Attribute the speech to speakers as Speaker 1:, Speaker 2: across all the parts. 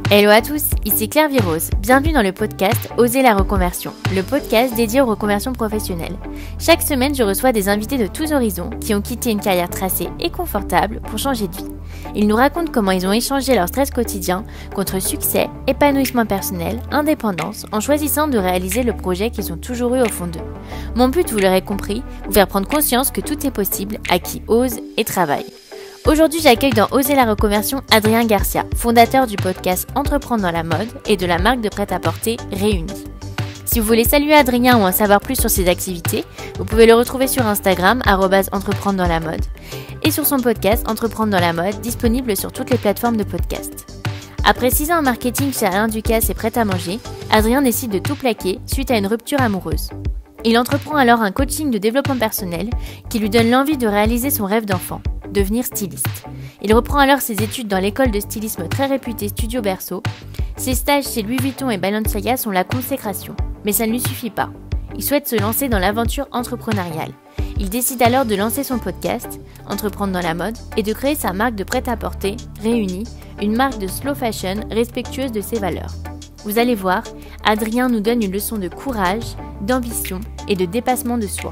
Speaker 1: Hello à tous, ici Claire Virose. Bienvenue dans le podcast Oser la reconversion, le podcast dédié aux reconversions professionnelles. Chaque semaine, je reçois des invités de tous horizons qui ont quitté une carrière tracée et confortable pour changer de vie. Ils nous racontent comment ils ont échangé leur stress quotidien contre succès, épanouissement personnel, indépendance, en choisissant de réaliser le projet qu'ils ont toujours eu au fond d'eux. Mon but, vous l'aurez compris, vous faire prendre conscience que tout est possible à qui ose et travaille. Aujourd'hui, j'accueille dans Oser la reconversion Adrien Garcia, fondateur du podcast Entreprendre dans la mode et de la marque de prêt-à-porter Réunie. Si vous voulez saluer Adrien ou en savoir plus sur ses activités, vous pouvez le retrouver sur Instagram @entreprendre dans la mode et sur son podcast Entreprendre dans la mode, disponible sur toutes les plateformes de podcast. Après 6 ans en marketing chez Alain Ducasse et Prêt-à-manger, Adrien décide de tout plaquer suite à une rupture amoureuse. Il entreprend alors un coaching de développement personnel qui lui donne l'envie de réaliser son rêve d'enfant, devenir styliste. Il reprend alors ses études dans l'école de stylisme très réputée Studio Berceau. Ses stages chez Louis Vuitton et Balenciaga sont la consécration, mais ça ne lui suffit pas. Il souhaite se lancer dans l'aventure entrepreneuriale. Il décide alors de lancer son podcast, Entreprendre dans la mode, et de créer sa marque de prêt-à-porter, Réunie, une marque de slow fashion respectueuse de ses valeurs. Vous allez voir, Adrien nous donne une leçon de courage, d'ambition et de dépassement de soi.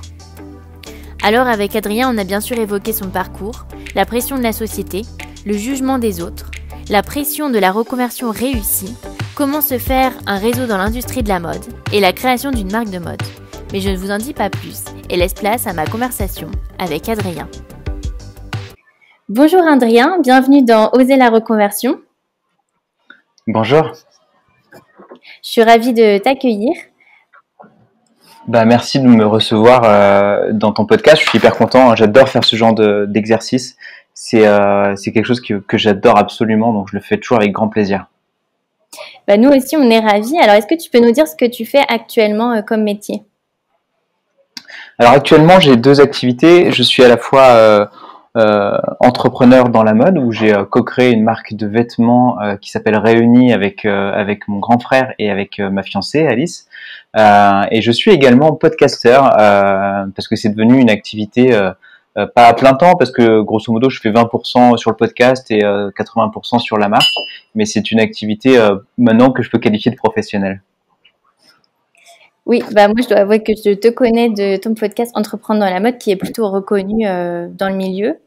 Speaker 1: Alors avec Adrien, on a bien sûr évoqué son parcours, la pression de la société, le jugement des autres, la pression de la reconversion réussie, comment se faire un réseau dans l'industrie de la mode et la création d'une marque de mode. Mais je ne vous en dis pas plus et laisse place à ma conversation avec Adrien. Bonjour Adrien, bienvenue dans Oser la reconversion.
Speaker 2: Bonjour.
Speaker 1: Je suis ravie de t'accueillir.
Speaker 2: Merci de me recevoir dans ton podcast. Je suis hyper content. J'adore faire ce genre d'exercice. C'est quelque chose que j'adore absolument, donc je le fais toujours avec grand plaisir.
Speaker 1: Nous aussi, on est ravis. Alors, est-ce que tu peux nous dire ce que tu fais actuellement comme métier ?
Speaker 2: Alors actuellement, j'ai 2 activités. Je suis à la fois entrepreneur dans la mode, où j'ai co-créé une marque de vêtements qui s'appelle Réunie avec mon grand frère et avec ma fiancée Alice. Et je suis également podcasteur parce que c'est devenu une activité pas à plein temps, parce que grosso modo je fais 20% sur le podcast et 80% sur la marque, mais c'est une activité maintenant que je peux qualifier de professionnelle.
Speaker 1: Oui, moi je dois avouer que je te connais de ton podcast Entreprendre dans la mode, qui est plutôt reconnu dans le milieu.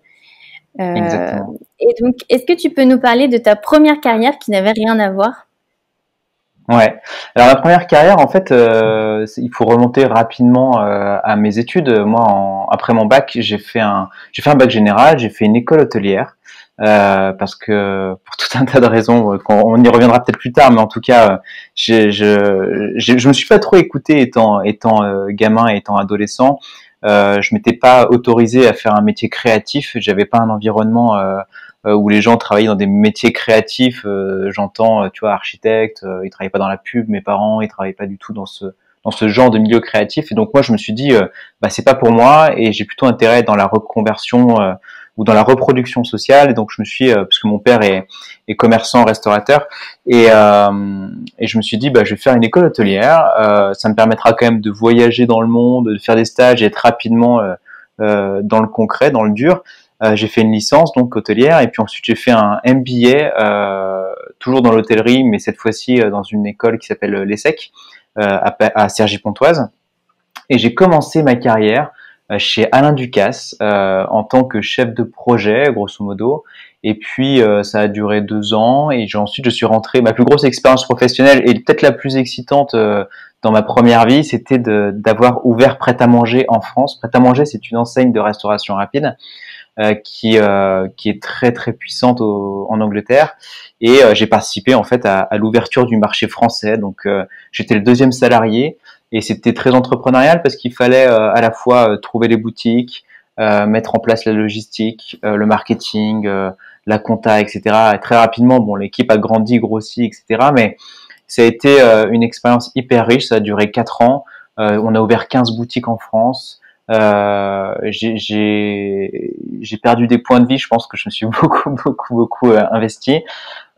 Speaker 2: Exactement.
Speaker 1: Et donc, est-ce que tu peux nous parler de ta première carrière qui n'avait rien à voir ?
Speaker 2: Ouais. Alors la première carrière, en fait, il faut remonter rapidement à mes études. Moi, après mon bac, j'ai fait un bac général, j'ai fait une école hôtelière parce que pour tout un tas de raisons, on y reviendra peut-être plus tard, mais en tout cas, je me suis pas trop écouté étant gamin et étant adolescent. Je m'étais pas autorisé à faire un métier créatif. J'avais pas un environnement où les gens travaillaient dans des métiers créatifs. J'entends, tu vois, architecte. Ils travaillaient pas dans la pub. Mes parents, ils travaillaient pas du tout dans ce genre de milieu créatif. Et donc moi, je me suis dit, c'est pas pour moi. Et j'ai plutôt intérêt dans la reconversion ou dans la reproduction sociale. Et donc je me suis, parce que mon père est commerçant, restaurateur, et je me suis dit, je vais faire une école hôtelière. Ça me permettra quand même de voyager dans le monde, de faire des stages et être rapidement dans le concret, dans le dur. J'ai fait une licence donc hôtelière, et puis ensuite j'ai fait un MBA toujours dans l'hôtellerie, mais cette fois-ci dans une école qui s'appelle l'ESSEC à Cergy-Pontoise. Et j'ai commencé ma carrière chez Alain Ducasse en tant que chef de projet, grosso modo. Et puis ça a duré 2 ans, et ensuite je suis rentré. Ma plus grosse expérience professionnelle, et peut-être la plus excitante dans ma première vie, c'était d'avoir ouvert Prêt-à-manger en France. Prêt-à-manger, c'est une enseigne de restauration rapide qui est très très puissante en Angleterre, et j'ai participé en fait à l'ouverture du marché français. Donc j'étais le 2e salarié, et c'était très entrepreneurial parce qu'il fallait à la fois trouver les boutiques, mettre en place la logistique, le marketing, la compta, etc. Et très rapidement, l'équipe a grandi, grossi, etc. Mais ça a été une expérience hyper riche. Ça a duré 4 ans. On a ouvert 15 boutiques en France. J'ai perdu des points de vie. Je pense que je me suis beaucoup investi.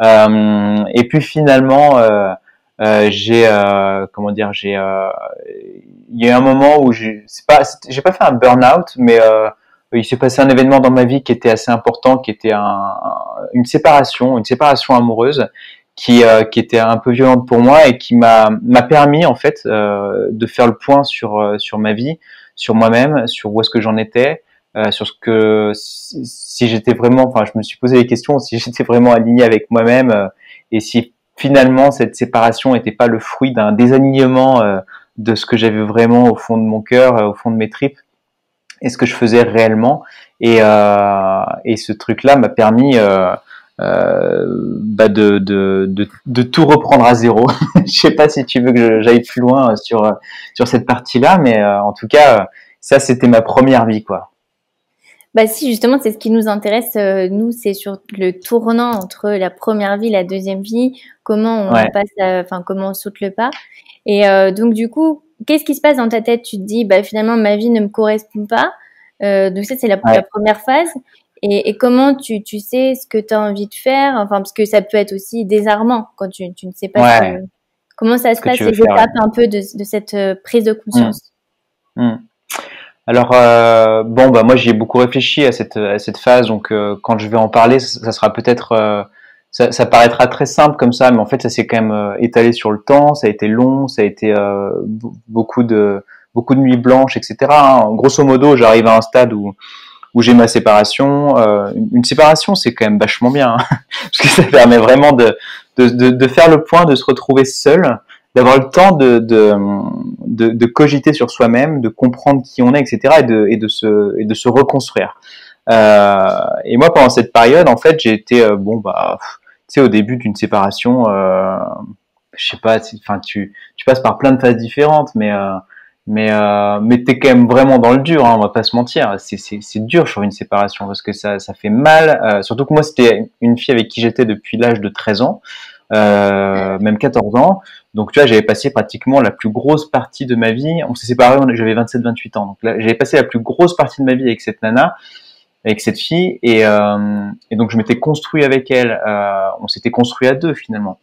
Speaker 2: Et puis finalement, il y a eu un moment où j'ai pas fait un burn-out, mais il s'est passé un événement dans ma vie qui était assez important, qui était une séparation amoureuse, qui était un peu violente pour moi et qui m'a permis en fait de faire le point sur ma vie, sur moi-même, sur où est-ce que j'en étais, sur ce que si j'étais vraiment, enfin je me suis posé des questions si j'étais vraiment aligné avec moi-même et si finalement cette séparation n'était pas le fruit d'un désalignement de ce que j'avais vraiment au fond de mon cœur, au fond de mes tripes, et ce que je faisais réellement. Et ce truc-là m'a permis de tout reprendre à zéro. Je sais pas si tu veux que j'aille plus loin sur cette partie-là, mais en tout cas, ça c'était ma première vie, quoi.
Speaker 1: Bah si, justement, c'est ce qui nous intéresse. Nous, c'est sur le tournant entre la première vie, la deuxième vie, comment on
Speaker 2: Ouais.
Speaker 1: passe, enfin comment on saute le pas. Et donc du coup, qu'est-ce qui se passe dans ta tête? Tu te dis, bah finalement, ma vie ne me correspond pas. Donc ça, c'est la
Speaker 2: Ouais.
Speaker 1: première phase. Et comment tu sais ce que tu as envie de faire? Enfin, parce que ça peut être aussi désarmant quand tu ne sais pas
Speaker 2: Ouais.
Speaker 1: comment ça se
Speaker 2: Ce que
Speaker 1: passe,
Speaker 2: tu veux
Speaker 1: les
Speaker 2: faire.
Speaker 1: étapes un peu de cette prise de conscience.
Speaker 2: Mm. Alors bon bah moi j'y ai beaucoup réfléchi à cette phase, donc quand je vais en parler ça sera peut-être ça paraîtra très simple comme ça, mais en fait ça s'est quand même étalé sur le temps, ça a été long, ça a été beaucoup de nuits blanches, etc. Hein. Grosso modo j'arrive à un stade où j'ai ma séparation. Une séparation c'est quand même vachement bien, hein, parce que ça permet vraiment de faire le point, de se retrouver seul, d'avoir le temps de cogiter sur soi-même, de comprendre qui on est, etc. et de se reconstruire. Et moi, pendant cette période, en fait, j'ai été tu sais, au début d'une séparation, je sais pas, enfin, tu passes par plein de phases différentes, mais t'es quand même vraiment dans le dur, hein, on va pas se mentir. C'est dur sur une séparation parce que ça fait mal. Surtout que moi, c'était une fille avec qui j'étais depuis l'âge de 13 ans. Même 14 ans. Donc, tu vois, j'avais passé pratiquement la plus grosse partie de ma vie. On s'est séparés, j'avais 27-28 ans. Donc là, j'avais passé la plus grosse partie de ma vie avec cette nana, avec cette fille. Et donc, je m'étais construit avec elle. On s'était construit à deux, finalement.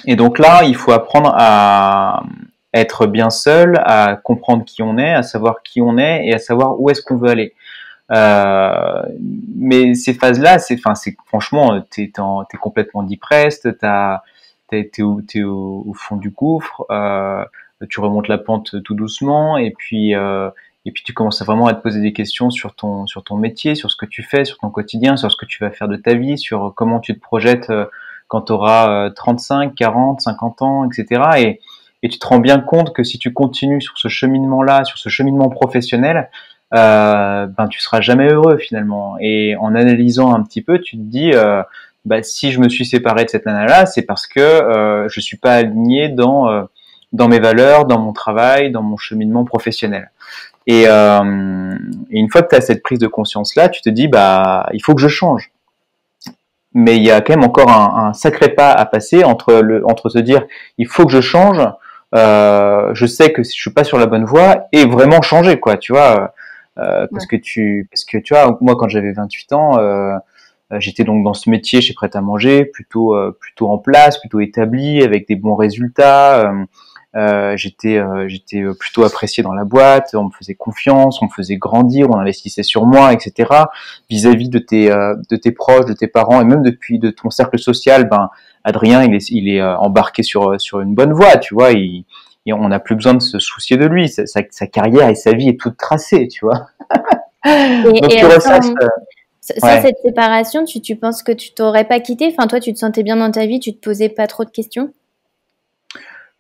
Speaker 2: Et donc là, il faut apprendre à être bien seul, à comprendre qui on est, à savoir qui on est et à savoir où est-ce qu'on veut aller. Euh, mais ces phases-là, c'est franchement, t'es complètement depressed, t'es au fond du gouffre, tu remontes la pente tout doucement, et puis tu commences à vraiment à te poser des questions sur ton métier, sur ce que tu fais, sur ton quotidien, sur ce que tu vas faire de ta vie, sur comment tu te projettes quand tu auras 35, 40, 50 ans, etc. Et tu te rends bien compte que si tu continues sur ce cheminement-là, sur ce cheminement professionnel, ben tu seras jamais heureux finalement. Et en analysant un petit peu, tu te dis, si je me suis séparé de cette nana-là, c'est parce que je suis pas aligné dans mes valeurs, dans mon travail, dans mon cheminement professionnel. Et une fois que tu as cette prise de conscience-là, tu te dis, bah il faut que je change. Mais il y a quand même encore un sacré pas à passer entre se dire, il faut que je change. Je sais que je suis pas sur la bonne voie et vraiment changer, quoi, tu vois. Parce que tu vois, moi quand j'avais 28 ans, j'étais donc dans ce métier chez Prêt à Manger, plutôt en place, plutôt établi, avec des bons résultats. J'étais plutôt apprécié dans la boîte, on me faisait confiance, on me faisait grandir, on investissait sur moi, etc. Vis-à-vis de tes proches, de tes parents et même de ton cercle social, ben Adrien il est embarqué sur une bonne voie, tu vois. Et on n'a plus besoin de se soucier de lui. Sa carrière et sa vie est toute tracée, tu vois. Donc tu ressasses.
Speaker 1: Sans cette séparation, tu penses que tu t'aurais pas quitté? Enfin, toi, tu te sentais bien dans ta vie, tu te posais pas trop de questions?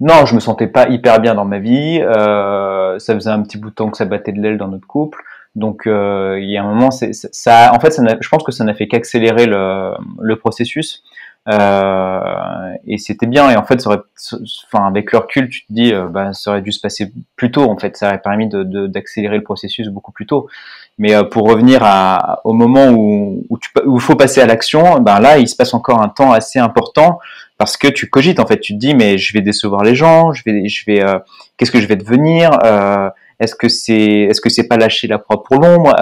Speaker 2: Non, je me sentais pas hyper bien dans ma vie. Ça faisait un petit bout de temps que ça battait de l'aile dans notre couple. Donc il y a un moment, ça, en fait, je pense que ça n'a fait qu'accélérer le processus. Et c'était bien. Et en fait, avec le recul, tu te dis, ça aurait dû se passer plus tôt. En fait, ça aurait permis d'accélérer le processus beaucoup plus tôt. Mais pour revenir au moment où il faut passer à l'action, ben là, il se passe encore un temps assez important parce que tu cogites. En fait, tu te dis, mais je vais décevoir les gens. Qu'est-ce que je vais devenir? Est-ce que c'est pas lâcher la proie pour l'ombre?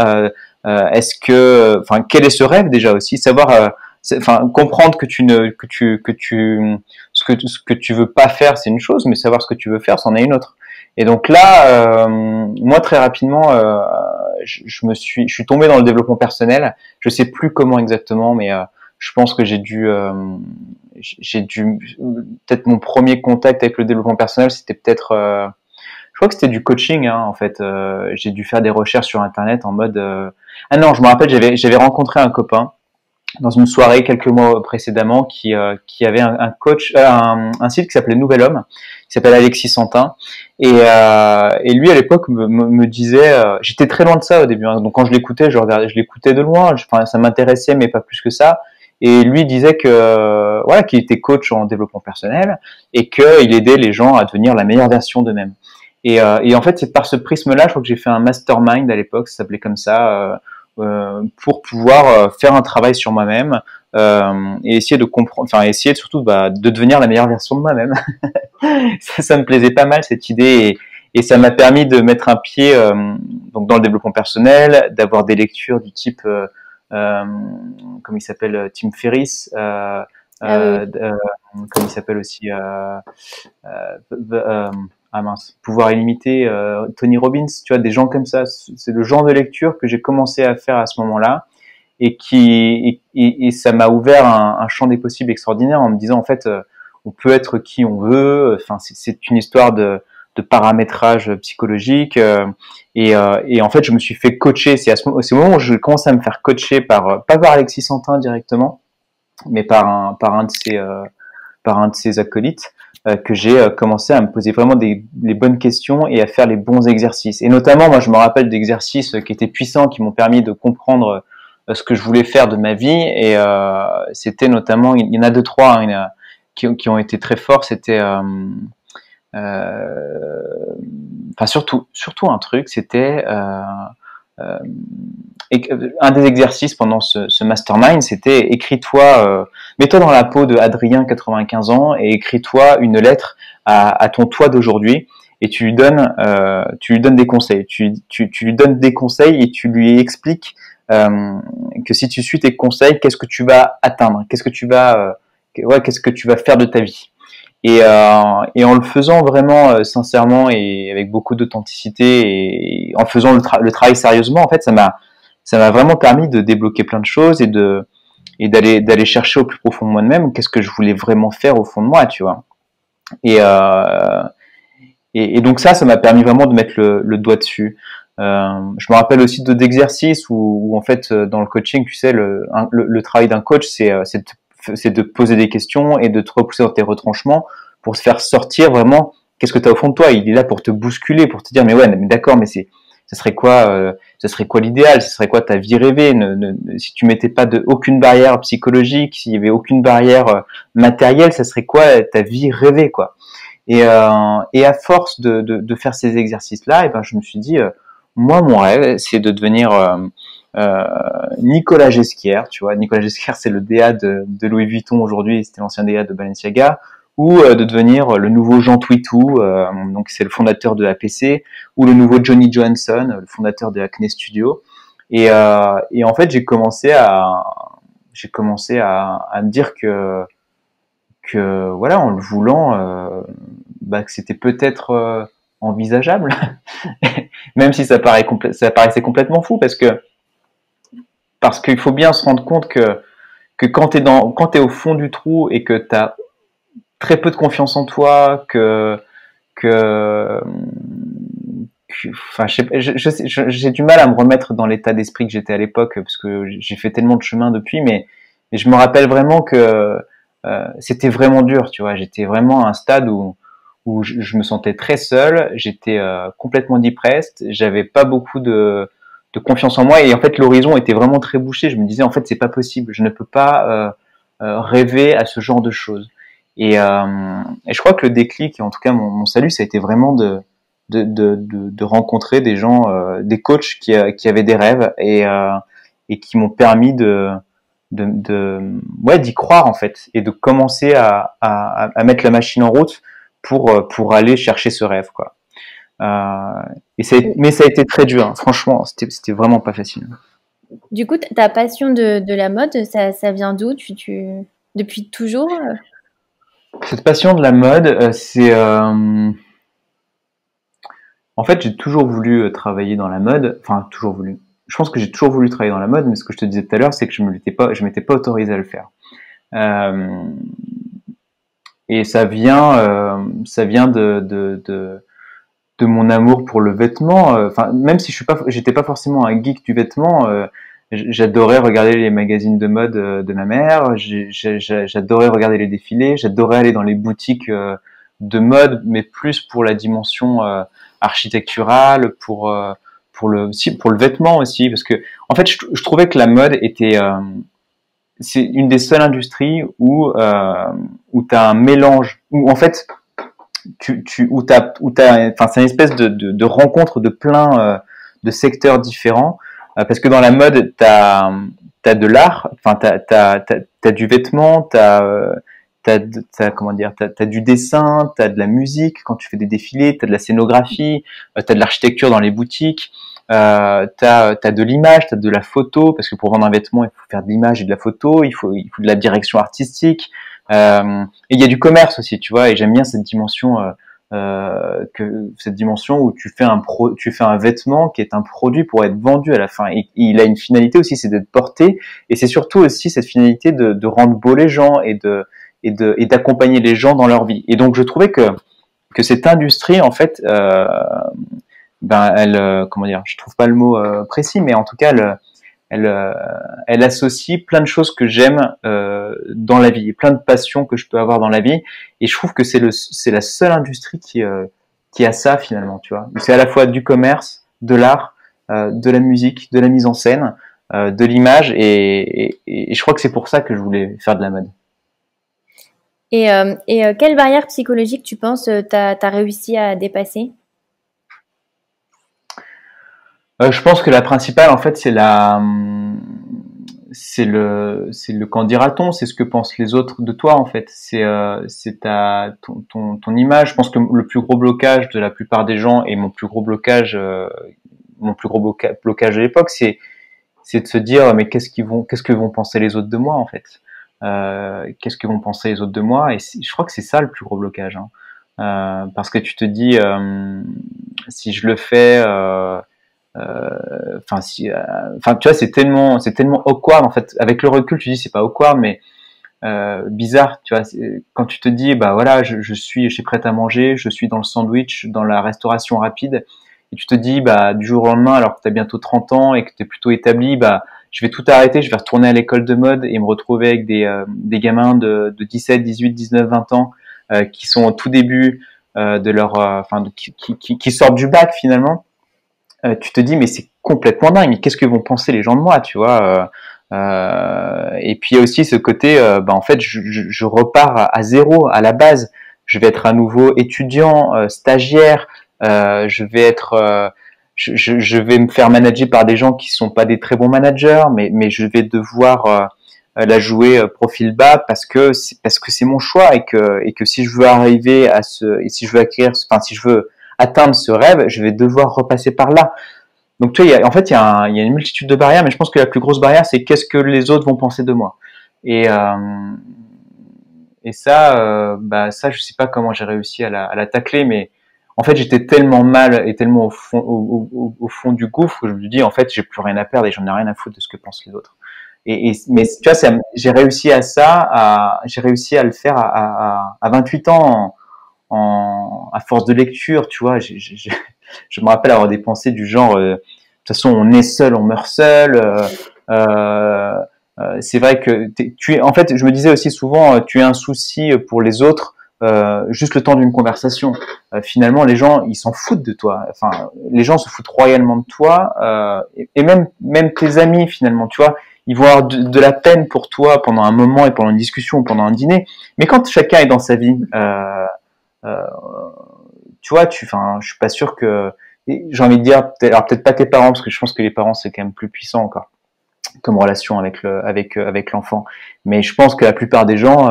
Speaker 2: Quel est ce rêve déjà aussi? Savoir comprendre que ce que tu veux pas faire, c'est une chose, mais savoir ce que tu veux faire, c'en est une autre. Et donc là, moi très rapidement, je suis tombé dans le développement personnel. Je sais plus comment exactement, mais je pense que j'ai dû peut-être mon premier contact avec le développement personnel, c'était peut-être je crois que c'était du coaching, hein, en fait. J'ai dû faire des recherches sur Internet en mode. Ah non, je me rappelle, j'avais rencontré un copain dans une soirée quelques mois précédemment qui avait un coach, un site qui s'appelait Nouvel Homme, qui s'appelle Alexis Santin. Et lui à l'époque me disait, j'étais très loin de ça au début, hein, donc quand je l'écoutais, je l'écoutais de loin. Enfin, ça m'intéressait, mais pas plus que ça. Et lui disait que voilà, qu'il était coach en développement personnel et qu'il aidait les gens à devenir la meilleure version d'eux-mêmes. Et en fait, c'est par ce prisme-là, je crois que j'ai fait un mastermind à l'époque, ça s'appelait comme ça, pour pouvoir faire un travail sur moi-même et essayer de comprendre, enfin essayer surtout de devenir la meilleure version de moi-même. Ça me plaisait pas mal cette idée et ça m'a permis de mettre un pied donc dans le développement personnel, d'avoir des lectures du type, comme il s'appelle, Tim Ferriss. Comme il s'appelle aussi ah mince, Pouvoir illimité, Tony Robbins, tu vois, des gens comme ça. C'est le genre de lecture que j'ai commencé à faire à ce moment-là et ça m'a ouvert un champ des possibles extraordinaire en me disant en fait on peut être qui on veut. Enfin, c'est une histoire de paramétrage psychologique et en fait je me suis fait coacher. C'est au moment où je commence à me faire coacher pas par Alexis Santin directement, mais par un de ses acolytes, que j'ai commencé à me poser vraiment les bonnes questions et à faire les bons exercices. Et notamment, moi, je me rappelle d'exercices qui étaient puissants, qui m'ont permis de comprendre ce que je voulais faire de ma vie. Et c'était notamment, il y en a deux, trois hein, qui ont été très forts. C'était, enfin surtout un truc, c'était un des exercices pendant ce mastermind, c'était mets-toi dans la peau de Adrien, 95 ans, et écris-toi une lettre à ton toi d'aujourd'hui, et tu lui donnes des conseils. Tu lui donnes des conseils et tu lui expliques que si tu suis tes conseils, qu'est-ce que tu vas atteindre, qu'est-ce que tu vas faire de ta vie. Et en le faisant vraiment sincèrement et avec beaucoup d'authenticité et en faisant le travail sérieusement, en fait, ça m'a vraiment permis de débloquer plein de choses et d'aller chercher au plus profond de moi-même qu'est-ce que je voulais vraiment faire au fond de moi, tu vois. Et donc ça m'a permis vraiment de mettre le doigt dessus. Je me rappelle aussi d'exercices où en fait dans le coaching, tu sais, le travail d'un coach, c'est de poser des questions et de te repousser dans tes retranchements pour se faire sortir vraiment qu'est-ce que tu as au fond de toi. Il est là pour te bousculer, pour te dire mais ouais, mais d'accord, mais ça serait quoi l'idéal, ce serait quoi ta vie rêvée, si tu mettais pas aucune barrière psychologique, s'il y avait aucune barrière matérielle, ça serait quoi ta vie rêvée, quoi. Et à force de faire ces exercices-là, et ben je me suis dit moi mon rêve c'est de devenir Nicolas Ghesquière, tu vois. Nicolas Ghesquière, c'est le DA de Louis Vuitton aujourd'hui, c'était l'ancien DA de Balenciaga, ou de devenir le nouveau Jean Twitou, donc c'est le fondateur de APC, ou le nouveau Johnny Johansson, le fondateur de Acne Studio. Et en fait, j'ai commencé à me dire que voilà, en le voulant, que c'était peut-être envisageable, même si ça paraissait complètement fou, parce qu'il faut bien se rendre compte que quand t'es au fond du trou et que t'as très peu de confiance en toi, enfin, j'ai du mal à me remettre dans l'état d'esprit que j'étais à l'époque parce que j'ai fait tellement de chemin depuis, mais je me rappelle vraiment que c'était vraiment dur, tu vois. J'étais vraiment à un stade où je me sentais très seul, j'étais complètement depressed, j'avais pas beaucoup de confiance en moi et en fait l'horizon était vraiment très bouché. Je me disais en fait c'est pas possible, je ne peux pas rêver à ce genre de choses. Et je crois que le déclic, et en tout cas mon salut, ça a été vraiment de rencontrer des gens, des coachs qui avaient des rêves et qui m'ont permis d'y croire en fait et de commencer à mettre la machine en route pour aller chercher ce rêve, quoi. Mais ça a été très dur, hein. Franchement, c'était vraiment pas facile.
Speaker 1: Du coup, ta passion de la mode, ça vient d'où? Depuis toujours?
Speaker 2: Cette passion de la mode, c'est en fait, j'ai toujours voulu travailler dans la mode. Enfin, toujours voulu. Je pense que j'ai toujours voulu travailler dans la mode, mais ce que je te disais tout à l'heure, c'est que je m'étais pas autorisé à le faire. et ça vient de mon amour pour le vêtement. Enfin, même si j'étais pas forcément un geek du vêtement, j'adorais regarder les magazines de mode de ma mère. J'adorais regarder les défilés. J'adorais aller dans les boutiques de mode, mais plus pour la dimension architecturale, pour le vêtement aussi, parce que en fait, je trouvais que la mode était c'est une des seules industries où t'as un mélange, où en fait enfin c'est une espèce de rencontre de plein de secteurs différents, parce que dans la mode t'as de l'art, enfin t'as du vêtement, comment dire, t'as du dessin, t'as de la musique quand tu fais des défilés, t'as de la scénographie, t'as de l'architecture dans les boutiques, t'as de l'image, t'as de la photo, parce que pour vendre un vêtement, il faut faire de l'image et de la photo, il faut de la direction artistique, et il y a du commerce aussi, tu vois, et j'aime bien cette dimension, cette dimension où tu fais un vêtement qui est un produit pour être vendu à la fin, et il a une finalité aussi, c'est d'être porté, et c'est surtout aussi cette finalité de rendre beau les gens et d'accompagner les gens dans leur vie. Et donc je trouvais que cette industrie, en fait, ben elle, comment dire, je trouve pas le mot précis, mais en tout cas elle associe plein de choses que j'aime dans la vie, et plein de passions que je peux avoir dans la vie, et je trouve que c'est la seule industrie qui a ça finalement, tu vois. C'est à la fois du commerce, de l'art, de la musique, de la mise en scène, de l'image, et je crois que c'est pour ça que je voulais faire de la mode.
Speaker 1: Et quelle barrière psychologique tu penses t'as réussi à dépasser?
Speaker 2: Je pense que la principale, en fait, c'est le qu'en dira-t-on, c'est ce que pensent les autres de toi, en fait. C'est ton image. Je pense que le plus gros blocage de la plupart des gens, et mon plus gros blocage de l'époque, c'est de se dire, mais qu'est-ce que vont penser les autres de moi, en fait. Qu'est-ce que vont penser les autres de moi? Et je crois que c'est ça le plus gros blocage, hein. Parce que tu te dis, si je le fais, enfin tu vois, c'est tellement awkward, en fait. Avec le recul tu dis c'est pas awkward, mais bizarre, tu vois, quand tu te dis bah voilà, je suis prête à manger, je suis dans le sandwich, dans la restauration rapide, et tu te dis bah du jour au lendemain, alors que tu as bientôt 30 ans et que tu es plutôt établi, bah je vais tout arrêter, je vais retourner à l'école de mode et me retrouver avec des gamins de 17, 18, 19, 20 ans qui sont au tout début de leur enfin qui sortent du bac finalement. Tu te dis mais c'est complètement dingue, mais qu'est-ce que vont penser les gens de moi, tu vois. Et puis il y a aussi ce côté, bah, en fait je repars à zéro, à la base. Je vais être à nouveau étudiant, stagiaire, je vais être je vais me faire manager par des gens qui sont pas des très bons managers, mais je vais devoir la jouer profil bas parce que c'est mon choix, et que si je veux arriver à et si je veux si je veux atteindre ce rêve, je vais devoir repasser par là. Donc tu vois, en fait, il y a une multitude de barrières, mais je pense que la plus grosse barrière, c'est qu'est-ce que les autres vont penser de moi. Et, euh, et ça, bah ça, je sais pas comment j'ai réussi à la tacler, mais en fait, j'étais tellement mal et tellement au fond du gouffre que je me dis, en fait, j'ai plus rien à perdre et j'en ai rien à foutre de ce que pensent les autres. Mais tu vois, j'ai réussi j'ai réussi à le faire à 28 ans à force de lecture, tu vois. Je me rappelle avoir des pensées du genre, de toute façon, on est seul, on meurt seul. Euh, c'est vrai que en fait, je me disais aussi souvent, tu es un souci pour les autres, juste le temps d'une conversation. Finalement, les gens, ils s'en foutent de toi. Enfin, les gens se foutent royalement de toi, et même tes amis, finalement, tu vois, ils vont avoir de la peine pour toi pendant un moment et pendant une discussion ou pendant un dîner. Mais quand chacun est dans sa vie, euh, tu vois, enfin, je suis pas sûr que, j'ai envie de dire, alors peut-être pas tes parents, parce que je pense que les parents c'est quand même plus puissant encore comme relation avec l'enfant. Mais je pense que la plupart des gens,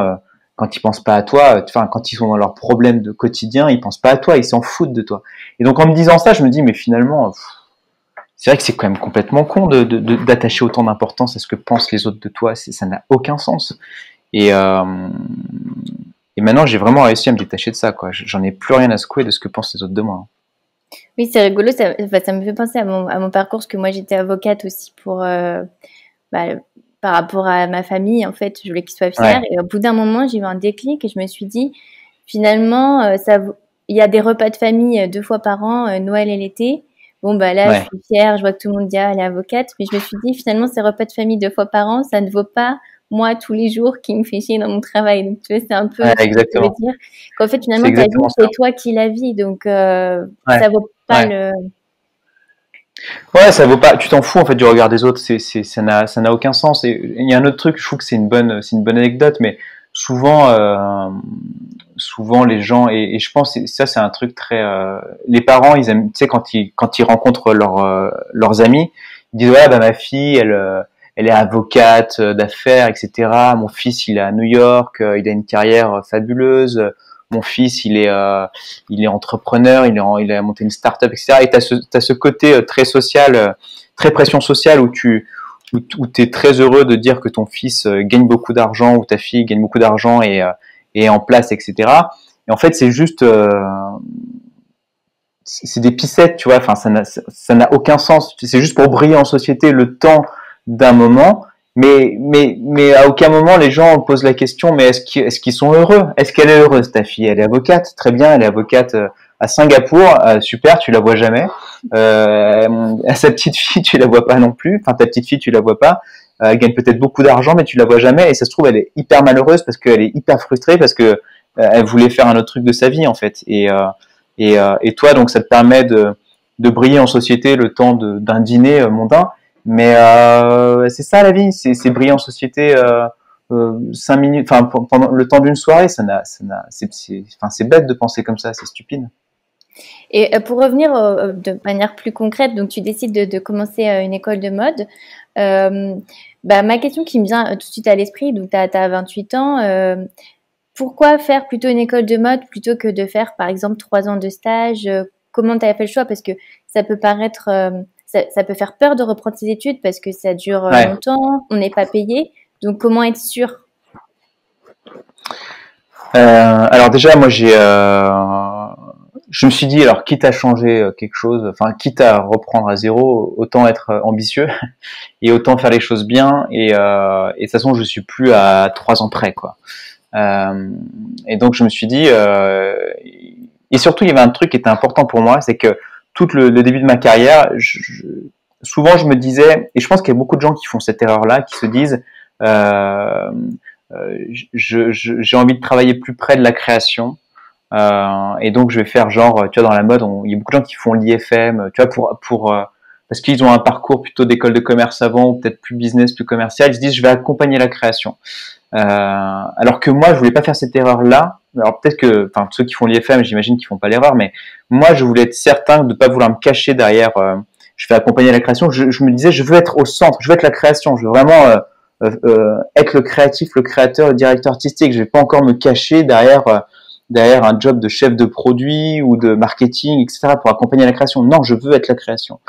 Speaker 2: quand ils pensent pas à toi, enfin quand ils sont dans leurs problèmes de quotidien, ils pensent pas à toi, ils s'en foutent de toi. Et donc en me disant ça, je me dis mais finalement, c'est vrai que c'est quand même complètement con d'attacher autant d'importance à ce que pensent les autres de toi. Ça n'a aucun sens. Et et maintenant, j'ai vraiment réussi à me détacher de ça, quoi. J'en ai plus rien à secouer de ce que pensent les autres de moi.
Speaker 1: Oui, c'est rigolo, ça me fait penser à mon parcours, parce que moi j'étais avocate aussi pour bah, par rapport à ma famille, en fait, je voulais qu'ils soient fiers. Et au bout d'un moment, j'ai eu un déclic et je me suis dit, finalement, il y a des repas de famille 2 fois par an, Noël et l'été. Bon, bah là, je suis fière, je vois que tout le monde dit, ah, elle est avocate. Mais je me suis dit, finalement, ces repas de famille 2 fois par an, ça ne vaut pas moi tous les jours qui me fait chier dans mon travail. Donc, tu vois, c'est un peu ce que je veux dire. Qu'en fait, finalement, ta vie, c'est toi qui la vis. Donc, ça vaut pas le...
Speaker 2: Ouais, ça vaut pas. Tu t'en fous en fait du regard des autres. Ça n'a aucun sens. Et il y a un autre truc. Je trouve que c'est une bonne anecdote, mais souvent, les gens et je pense que ça c'est un truc très. Les parents, ils aiment, tu sais, quand ils rencontrent leurs amis, ils disent ouais, bah ma fille, elle est avocate d'affaires, etc. Mon fils, il est à New York, il a une carrière fabuleuse. Mon fils, il est entrepreneur, il a monté une start-up, etc. Et t'as ce côté très social, très pression sociale où t'es très heureux de dire que ton fils gagne beaucoup d'argent ou ta fille gagne beaucoup d'argent et est en place, etc. Et en fait, c'est juste, c'est des pissettes, tu vois. Enfin, ça n'a aucun sens. C'est juste pour briller en société le temps d'un moment. Mais à aucun moment les gens posent la question, mais est-ce qu'ils sont heureux? Est-ce qu'elle est heureuse, ta fille? Elle est avocate, très bien, elle est avocate à Singapour, super, tu la vois jamais. Sa petite fille, tu la vois pas non plus. Enfin, ta petite fille, tu la vois pas. Elle gagne peut-être beaucoup d'argent, mais tu la vois jamais. Et ça se trouve, elle est hyper malheureuse parce qu'elle est hyper frustrée parce que elle voulait faire un autre truc de sa vie en fait. Et toi, donc, ça te permet de briller en société le temps d'un dîner mondain. Mais c'est ça la vie, c'est briller en société 5 minutes, enfin pendant le temps d'une soirée, c'est bête de penser comme ça, c'est stupide.
Speaker 1: Et pour revenir de manière plus concrète, donc tu décides de commencer une école de mode. Ma question qui me vient tout de suite à l'esprit, donc tu as 28 ans, pourquoi faire plutôt une école de mode plutôt que de faire par exemple 3 ans de stage? Comment tu as fait le choix? Parce que ça peut paraître... ça peut faire peur de reprendre ses études parce que ça dure longtemps, on n'est pas payé. Donc, comment être sûr?
Speaker 2: Alors déjà, moi, je me suis dit, alors quitte à changer quelque chose, enfin quitte à reprendre à zéro, autant être ambitieux et autant faire les choses bien. Et de toute façon, je suis plus à 3 ans près, quoi. Et donc, je me suis dit, et surtout, il y avait un truc qui était important pour moi, c'est que tout le début de ma carrière, souvent je me disais, et je pense qu'il y a beaucoup de gens qui font cette erreur-là, qui se disent, j'ai envie de travailler plus près de la création, et donc je vais faire genre, tu vois, dans la mode, il y a beaucoup de gens qui font l'IFM, tu vois, parce qu'ils ont un parcours plutôt d'école de commerce avant, ou peut-être plus business, plus commercial, ils se disent, je vais accompagner la création. Alors que moi, je voulais pas faire cette erreur-là. Alors peut-être que, enfin, ceux qui font l'IFM, j'imagine qu'ils font pas l'erreur, mais moi, je voulais être certain de pas vouloir me cacher derrière. Je vais accompagner la création. Je me disais, je veux être au centre, je veux être la création, je veux vraiment être le créatif, le créateur, le directeur artistique. Je vais pas encore me cacher derrière un job de chef de produit ou de marketing, etc. pour accompagner la création. Non, je veux être la création.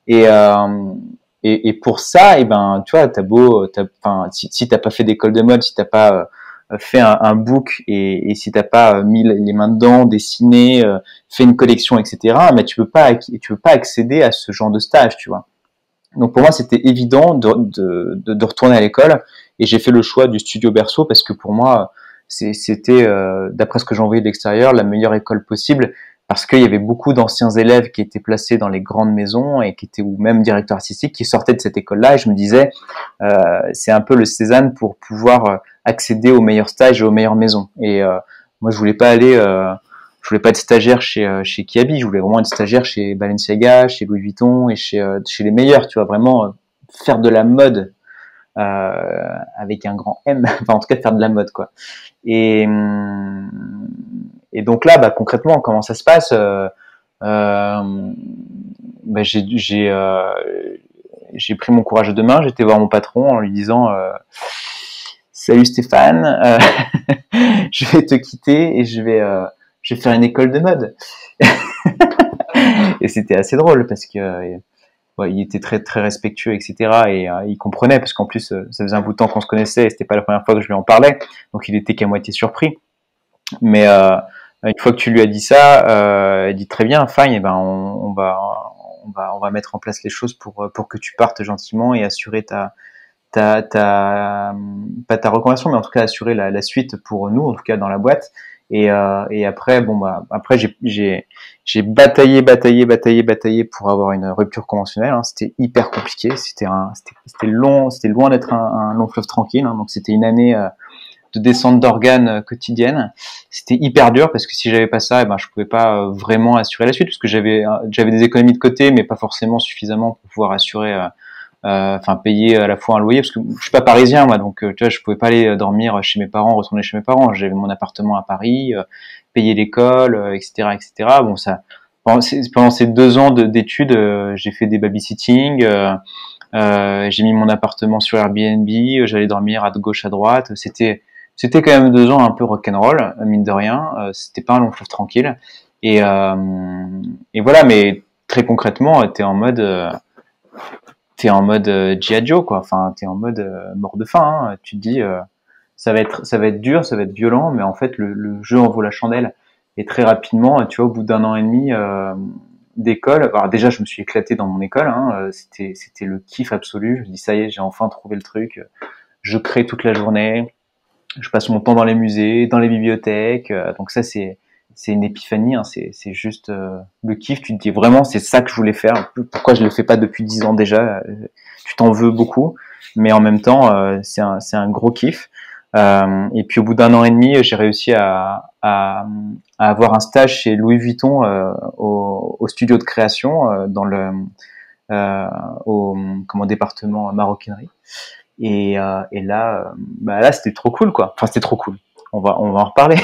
Speaker 2: Et pour ça, et ben, tu vois, si t'as pas fait d'école de mode, si t'as pas fait un book et si t'as pas mis les mains dedans, dessiné, fait une collection, etc., mais tu peux pas accéder à ce genre de stage, tu vois. Donc pour moi, c'était évident de retourner à l'école et j'ai fait le choix du Studio Berceau parce que pour moi, c'était, d'après ce que j'en voyais de l'extérieur, la meilleure école possible parce qu'il y avait beaucoup d'anciens élèves qui étaient placés dans les grandes maisons et qui étaient, ou même directeurs artistiques, qui sortaient de cette école-là. Et je me disais, c'est un peu le Cézanne pour pouvoir accéder aux meilleurs stages et aux meilleures maisons. Et moi, je voulais pas être stagiaire chez Kiabi. Je voulais vraiment être stagiaire chez Balenciaga, chez Louis Vuitton et chez les meilleurs. Tu vois, vraiment faire de la mode avec un grand M. Enfin, en tout cas, faire de la mode, quoi. Et donc là, concrètement, comment ça se passe? J'ai pris mon courage à deux mains. J'étais voir mon patron en lui disant salut Stéphane, je vais te quitter et je vais faire une école de mode. Et c'était assez drôle parce que il était très très respectueux, etc. Et il comprenait parce qu'en plus ça faisait un bout de temps qu'on se connaissait et c'était pas la première fois que je lui en parlais, donc il était qu'à moitié surpris. Mais une fois que tu lui as dit ça, il dit très bien, fine, et ben on va mettre en place les choses pour que tu partes gentiment et assurer ta pas ta reconversion, mais en tout cas assurer la suite pour nous, en tout cas dans la boîte. Et après, après j'ai bataillé pour avoir une rupture conventionnelle. Hein. C'était hyper compliqué. C'était long, c'était loin d'être un long fleuve tranquille. Hein. Donc c'était une année de descente d'organes quotidienne. C'était hyper dur parce que si j'avais pas ça, je pouvais pas vraiment assurer la suite parce que j'avais des économies de côté, mais pas forcément suffisamment pour pouvoir assurer. Payer à la fois un loyer parce que je suis pas parisien moi, donc tu vois, je pouvais pas aller dormir chez mes parents, retourner chez mes parents. J'avais mon appartement à Paris, payer l'école, etc., etc. Bon, ça pendant ces 2 ans d'études, j'ai fait des babysitting, j'ai mis mon appartement sur Airbnb, j'allais dormir à gauche à droite. C'était quand même 2 ans un peu rock'n'roll, mine de rien. C'était pas un long fleuve tranquille. Et voilà, mais très concrètement, t'es en mode G.I. Joe, quoi. Enfin, t'es en mode mort de faim. Hein. Tu te dis, ça va être dur, ça va être violent, mais en fait, le jeu en vaut la chandelle. Et très rapidement, tu vois, au bout d'1 an et demi d'école, alors déjà, je me suis éclaté dans mon école. Hein, c'était le kiff absolu. Je me dis, ça y est, j'ai enfin trouvé le truc. Je crée toute la journée. Je passe mon temps dans les musées, dans les bibliothèques. Donc ça, c'est une épiphanie, hein, c'est juste le kiff. Tu te dis vraiment, c'est ça que je voulais faire. Pourquoi je le fais pas depuis 10 ans déjà? Tu t'en veux beaucoup, mais en même temps, c'est un gros kiff. Et puis au bout d'1 an et demi, j'ai réussi à avoir un stage chez Louis Vuitton au studio de création dans le au département maroquinerie. Et là, c'était trop cool, quoi. Enfin, c'était trop cool. On va en reparler.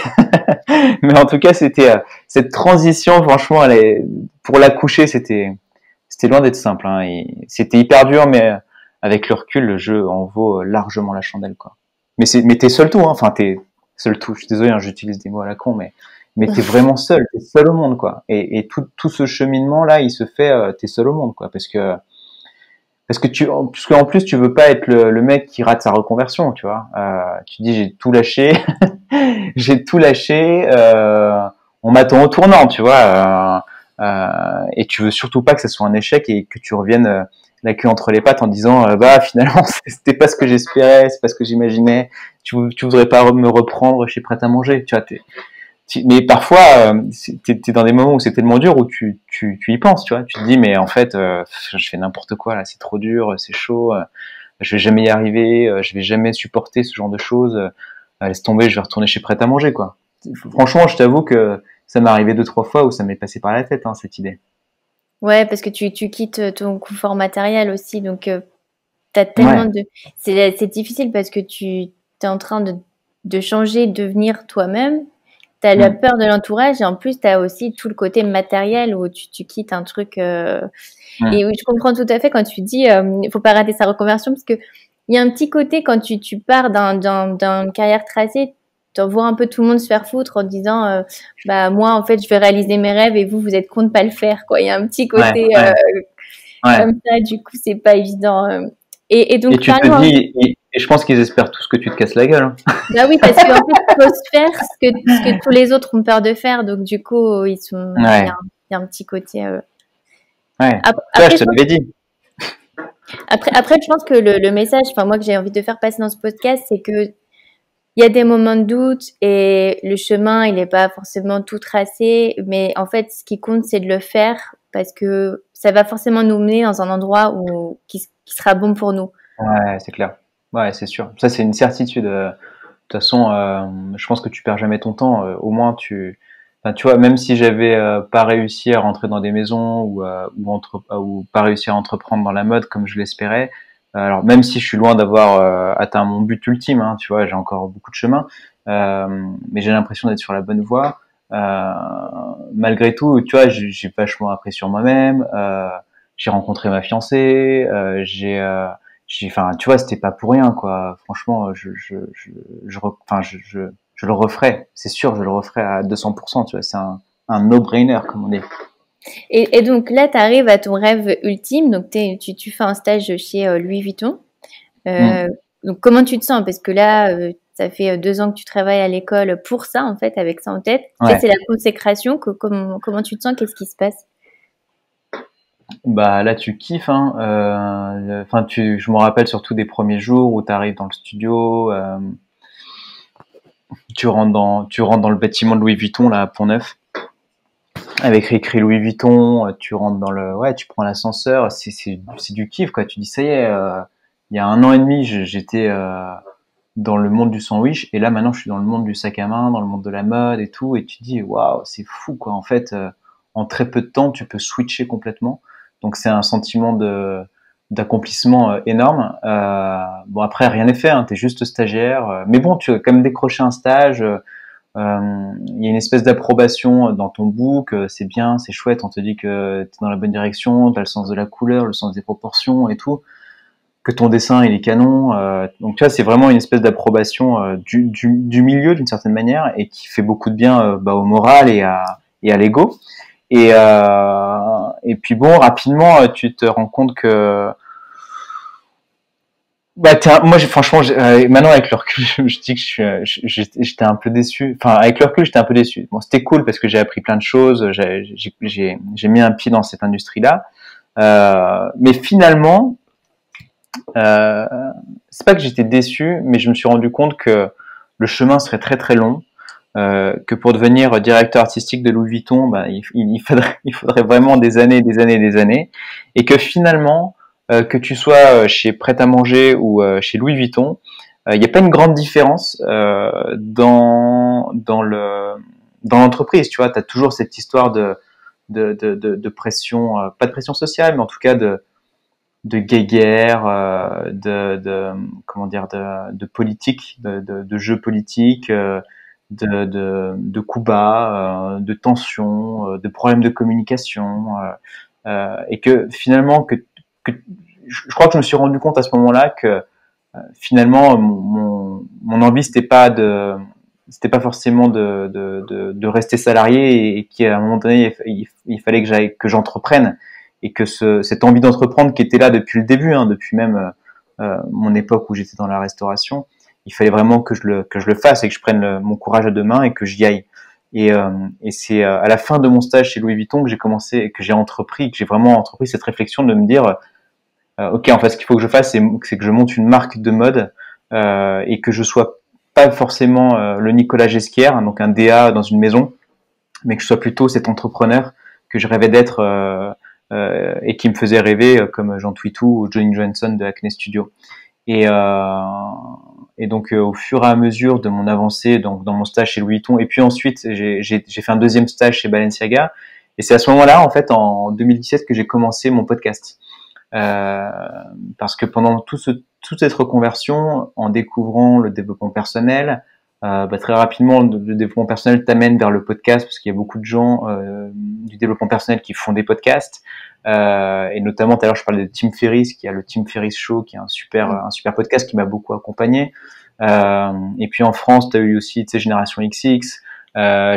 Speaker 2: Mais en tout cas, c'était cette transition, franchement, pour l'accoucher, c'était loin d'être simple. Hein, et c'était hyper dur, mais avec le recul, le jeu en vaut largement la chandelle, quoi. Mais t'es seul tout, hein. Enfin, t'es seul tout. Je suis désolé, hein, j'utilise des mots à la con, mais t'es vraiment seul. T'es seul au monde, quoi. Et tout ce cheminement là, il se fait. T'es seul au monde, quoi, parce qu'en plus tu veux pas être le mec qui rate sa reconversion, tu vois. Tu dis j'ai tout lâché, j'ai tout lâché. On m'attend au tournant, tu vois. Et tu veux surtout pas que ça soit un échec et que tu reviennes la queue entre les pattes en disant finalement c'était pas ce que j'espérais, c'est pas ce que j'imaginais. Tu voudrais pas me reprendre chez Prêt à manger, tu vois. Mais parfois, t'es dans des moments où c'est tellement dur où tu y penses, tu vois. Tu te dis, mais en fait, je fais n'importe quoi là, c'est trop dur, c'est chaud, je vais jamais y arriver, je vais jamais supporter ce genre de choses. Laisse tomber, je vais retourner chez Prêt à manger, quoi. Franchement, je t'avoue que ça m'est arrivé 2-3 fois où ça m'est passé par la tête, hein, cette idée.
Speaker 1: Ouais, parce que tu quittes ton confort matériel aussi, donc t'as tellement
Speaker 2: Ouais.
Speaker 1: de... C'est difficile parce que tu es en train de changer, de devenir toi-même. T'as la
Speaker 2: Mm.
Speaker 1: peur de l'entourage et en plus t'as aussi tout le côté matériel où tu quittes un truc
Speaker 2: Mm.
Speaker 1: et oui, je comprends tout à fait quand tu dis faut pas rater sa reconversion parce que il y a un petit côté quand tu pars d'une carrière tracée, tu vois un peu tout le monde se faire foutre en disant moi en fait je vais réaliser mes rêves et vous êtes con de pas le faire, quoi. Il y a un petit
Speaker 2: Ouais,
Speaker 1: côté
Speaker 2: ouais, ouais.
Speaker 1: comme ça, du coup c'est pas évident et
Speaker 2: Et
Speaker 1: donc
Speaker 2: tu te
Speaker 1: parlons.
Speaker 2: dis, et je pense qu'ils espèrent tous que tu te casses la gueule. Hein.
Speaker 1: Bah oui, parce qu'en fait, il faut se faire ce que tous les autres ont peur de faire. Donc, du coup,
Speaker 2: Ouais,
Speaker 1: il y a un petit côté.
Speaker 2: ouais. Tu vois, je
Speaker 1: Après,
Speaker 2: te l'avais dit.
Speaker 1: après, je pense que le message, enfin, moi, que j'ai envie de faire passer dans ce podcast, c'est que il y a des moments de doute et le chemin, il n'est pas forcément tout tracé. Mais en fait, ce qui compte, c'est de le faire parce que ça va forcément nous mener dans un endroit qui sera bon pour nous.
Speaker 2: Ouais, c'est clair. Ouais, c'est sûr. Ça, c'est une certitude. De toute façon, je pense que tu perds jamais ton temps. Au moins, enfin, tu vois, même si j'avais pas réussi à rentrer dans des maisons ou pas réussi à entreprendre dans la mode comme je l'espérais, alors même si je suis loin d'avoir atteint mon but ultime, hein, tu vois, j'ai encore beaucoup de chemin, mais j'ai l'impression d'être sur la bonne voie. Euh, Malgré tout, tu vois, j'ai vachement appris sur moi-même. J'ai rencontré ma fiancée. Enfin, tu vois, c'était pas pour rien, quoi. Franchement, je le referai. C'est sûr, je le referai à 200%, tu vois. C'est un no-brainer, comme on dit.
Speaker 1: Et donc là, tu arrives à ton rêve ultime. Donc, tu fais un stage chez Louis Vuitton.
Speaker 2: Mm.
Speaker 1: Euh, donc, comment tu te sens? Parce que là, ça fait 2 ans que tu travailles à l'école pour ça, en fait, avec ça en tête. Là,
Speaker 2: Ouais.
Speaker 1: c'est la consécration. Comment tu te sens? Qu'est-ce qui se passe?
Speaker 2: Bah là tu kiffes, hein. Enfin je me rappelle surtout des premiers jours où tu arrives dans le studio, tu rentres dans le bâtiment de Louis Vuitton là à Pont-Neuf, avec écrit Louis Vuitton, tu rentres dans le, ouais, tu prends l'ascenseur, c'est du kiff quoi. Tu dis ça y est, il y a 1 an et demi j'étais dans le monde du sandwich et là maintenant je suis dans le monde du sac à main, dans le monde de la mode et tout, et tu dis waouh c'est fou quoi. En fait, en très peu de temps tu peux switcher complètement. Donc c'est un sentiment de d'accomplissement énorme. Bon après rien n'est fait, hein, t'es juste stagiaire, mais bon tu as quand même décroché un stage. Il y a une espèce d'approbation dans ton book, c'est bien, c'est chouette, on te dit que t'es dans la bonne direction, t'as le sens de la couleur, le sens des proportions et tout, que ton dessin il est canon. Donc tu vois, c'est vraiment une espèce d'approbation du milieu d'une certaine manière et qui fait beaucoup de bien au moral et à l'ego. Et puis bon, rapidement, tu te rends compte que bah, moi, franchement, maintenant avec le recul, je dis que j'étais un peu déçu. Enfin, avec le recul, j'étais un peu déçu. Bon, c'était cool parce que j'ai appris plein de choses. J'ai mis un pied dans cette industrie-là. Mais finalement, euh, c'est pas que j'étais déçu, mais je me suis rendu compte que le chemin serait très très long. Que pour devenir directeur artistique de Louis Vuitton, bah, il faudrait vraiment des années, des années, des années, et que finalement, que tu sois chez Pret-à-Manger ou chez Louis Vuitton, il n'y a pas une grande différence dans l'entreprise. Tu vois, tu as toujours cette histoire de pression, pas de pression sociale, mais en tout cas de guéguerre, comment dire, de politique, de jeux politiques, de coups bas, de tensions, de problèmes de communication, et que finalement que je crois que je me suis rendu compte à ce moment-là que finalement mon envie c'était pas forcément de rester salarié et qu'à un moment donné il fallait que j'entreprenne et que cette envie d'entreprendre qui était là depuis le début, hein, depuis même mon époque où j'étais dans la restauration, il fallait vraiment que je le fasse et que je prenne mon courage à deux mains et que j'y aille. Et c'est à la fin de mon stage chez Louis Vuitton que j'ai entrepris, que j'ai vraiment entrepris cette réflexion de me dire ok, en fait, ce qu'il faut que je fasse, c'est que je monte une marque de mode et que je sois pas forcément le Nicolas Ghesquière, hein, donc un DA dans une maison, mais que je sois plutôt cet entrepreneur que je rêvais d'être et qui me faisait rêver comme Jean Twitou ou Johnny Johnson de Acne Studio. Et, euh, et donc au fur et à mesure de mon avancée donc dans mon stage chez Louis Vuitton, et puis ensuite j'ai fait un deuxième stage chez Balenciaga, et c'est à ce moment-là en fait en 2017 que j'ai commencé mon podcast. Euh, Parce que pendant toute cette reconversion, en découvrant le développement personnel, très rapidement, le développement personnel t'amène vers le podcast parce qu'il y a beaucoup de gens du développement personnel qui font des podcasts. Et notamment, tout à l'heure, je parlais de Tim Ferriss, qui a le Tim Ferriss Show, qui est un super podcast qui m'a beaucoup accompagné. Et puis en France, tu as eu aussi, tu sais, Génération XX,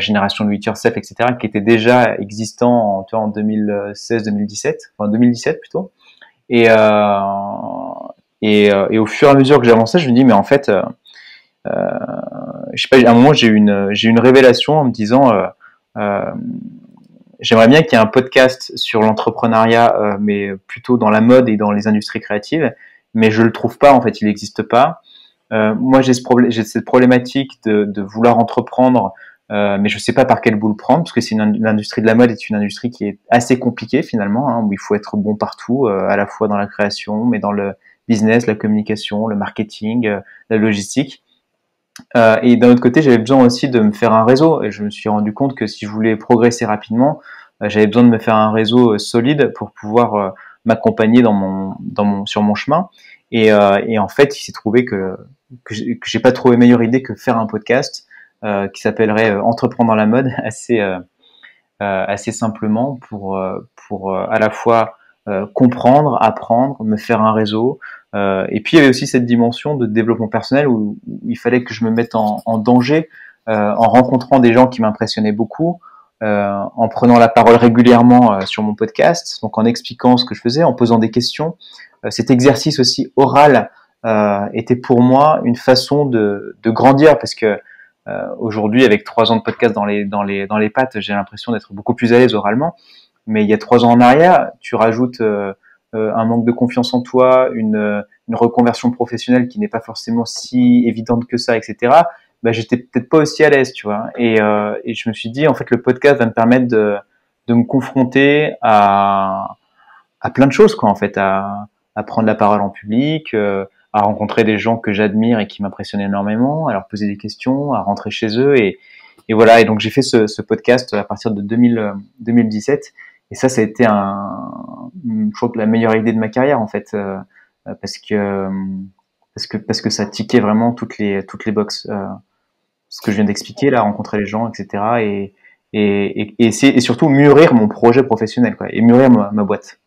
Speaker 2: Génération Do It Yourself, etc., qui étaient déjà existants en 2016-2017, enfin 2017 plutôt. Et, et au fur et à mesure que j'avançais, je me dis, mais en fait, je sais pas, à un moment, j'ai eu une révélation en me disant, euh, j'aimerais bien qu'il y ait un podcast sur l'entrepreneuriat, mais plutôt dans la mode et dans les industries créatives, mais je le trouve pas, en fait, il n'existe pas. Moi, j'ai cette problématique de vouloir entreprendre, mais je sais pas par quel bout le prendre, parce que l'industrie de la mode est une industrie qui est assez compliquée finalement, hein, où il faut être bon partout, à la fois dans la création, mais dans le business, la communication, le marketing, la logistique. Et d'un autre côté, j'avais besoin aussi de me faire un réseau, et je me suis rendu compte que si je voulais progresser rapidement, j'avais besoin de me faire un réseau solide pour pouvoir m'accompagner sur mon chemin. Et en fait, il s'est trouvé que j'ai pas trouvé meilleure idée que faire un podcast qui s'appellerait Entreprendre dans la mode, assez simplement pour à la fois comprendre, apprendre, me faire un réseau. Et puis il y avait aussi cette dimension de développement personnel où il fallait que je me mette en danger en rencontrant des gens qui m'impressionnaient beaucoup, en prenant la parole régulièrement sur mon podcast, donc en expliquant ce que je faisais, en posant des questions. Cet exercice aussi oral était pour moi une façon de grandir, parce que aujourd'hui, avec 3 ans de podcast dans les pattes, j'ai l'impression d'être beaucoup plus à l'aise oralement. Mais il y a 3 ans en arrière, tu rajoutes un manque de confiance en toi, une reconversion professionnelle qui n'est pas forcément si évidente que ça, etc. Bah, j'étais peut-être pas aussi à l'aise, tu vois. Et je me suis dit, en fait, le podcast va me permettre de me confronter à plein de choses, quoi, en fait, à prendre la parole en public, à rencontrer des gens que j'admire et qui m'impressionnent énormément, à leur poser des questions, à rentrer chez eux. Et voilà. Et donc, j'ai fait ce podcast à partir de 2017. Et ça a été je crois que la meilleure idée de ma carrière, en fait, parce que ça tiquait vraiment toutes les boxes. Ce que je viens d'expliquer là, rencontrer les gens, etc. Et surtout mûrir mon projet professionnel, quoi, et mûrir ma boîte.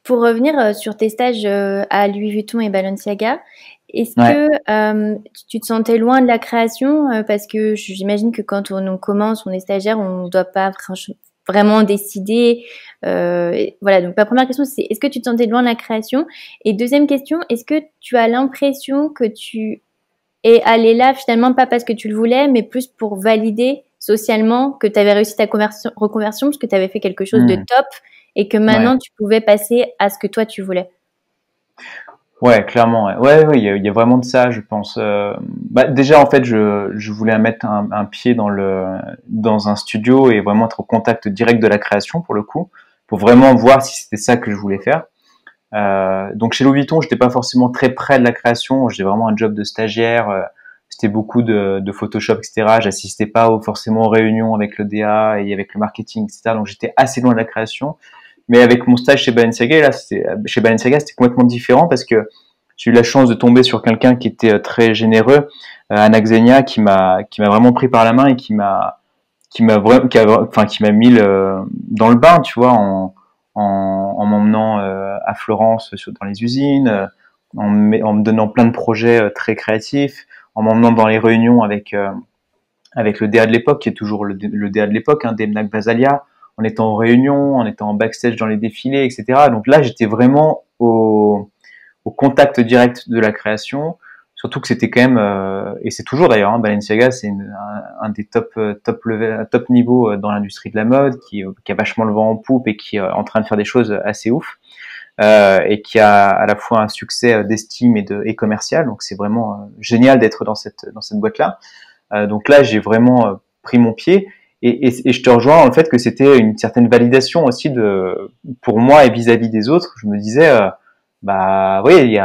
Speaker 1: Pour revenir sur tes stages à Louis Vuitton et Balenciaga, est-ce que tu te sentais loin de la création parce que j'imagine que quand on commence, on est stagiaire, on ne doit pas vraiment décider. Voilà, donc ma première question, c'est est-ce que tu te sentais loin de la création? Et deuxième question, est-ce que tu as l'impression que tu es allé là finalement pas parce que tu le voulais, mais plus pour valider socialement que tu avais réussi ta reconversion parce que tu avais fait quelque chose de top et que maintenant tu pouvais passer à ce que toi tu voulais?
Speaker 2: Ouais, clairement. Ouais, il y a vraiment de ça, je pense. Déjà, en fait, je voulais mettre un pied dans un studio et vraiment être au contact direct de la création, pour le coup, pour vraiment voir si c'était ça que je voulais faire. Donc chez Louis Vuitton, j'étais pas forcément très près de la création. J'ai vraiment un job de stagiaire. C'était beaucoup de Photoshop, etc. J'assistais pas forcément aux réunions avec le DA et avec le marketing, etc. Donc j'étais assez loin de la création. Mais avec mon stage chez Balenciaga, c'était complètement différent parce que j'ai eu la chance de tomber sur quelqu'un qui était très généreux, Anna Xenia, qui m'a vraiment pris par la main et qui m'a mis dans le bain, tu vois, en m'emmenant à Florence dans les usines, en me donnant plein de projets très créatifs, en m'emmenant dans les réunions avec le DA de l'époque, qui est toujours le DA de l'époque, Demna Gvasalia, en étant en réunion, en étant en backstage dans les défilés, etc. Donc là, j'étais vraiment au contact direct de la création, surtout que c'était quand même, et c'est toujours d'ailleurs, Balenciaga, c'est un des top niveau dans l'industrie de la mode, qui a vachement le vent en poupe et qui est en train de faire des choses assez ouf, et qui a à la fois un succès d'estime et commercial. Donc c'est vraiment génial d'être dans cette boîte-là. Donc là, j'ai vraiment pris mon pied. Et je te rejoins dans le fait que c'était une certaine validation aussi pour moi et vis-à-vis des autres. Je me disais, oui,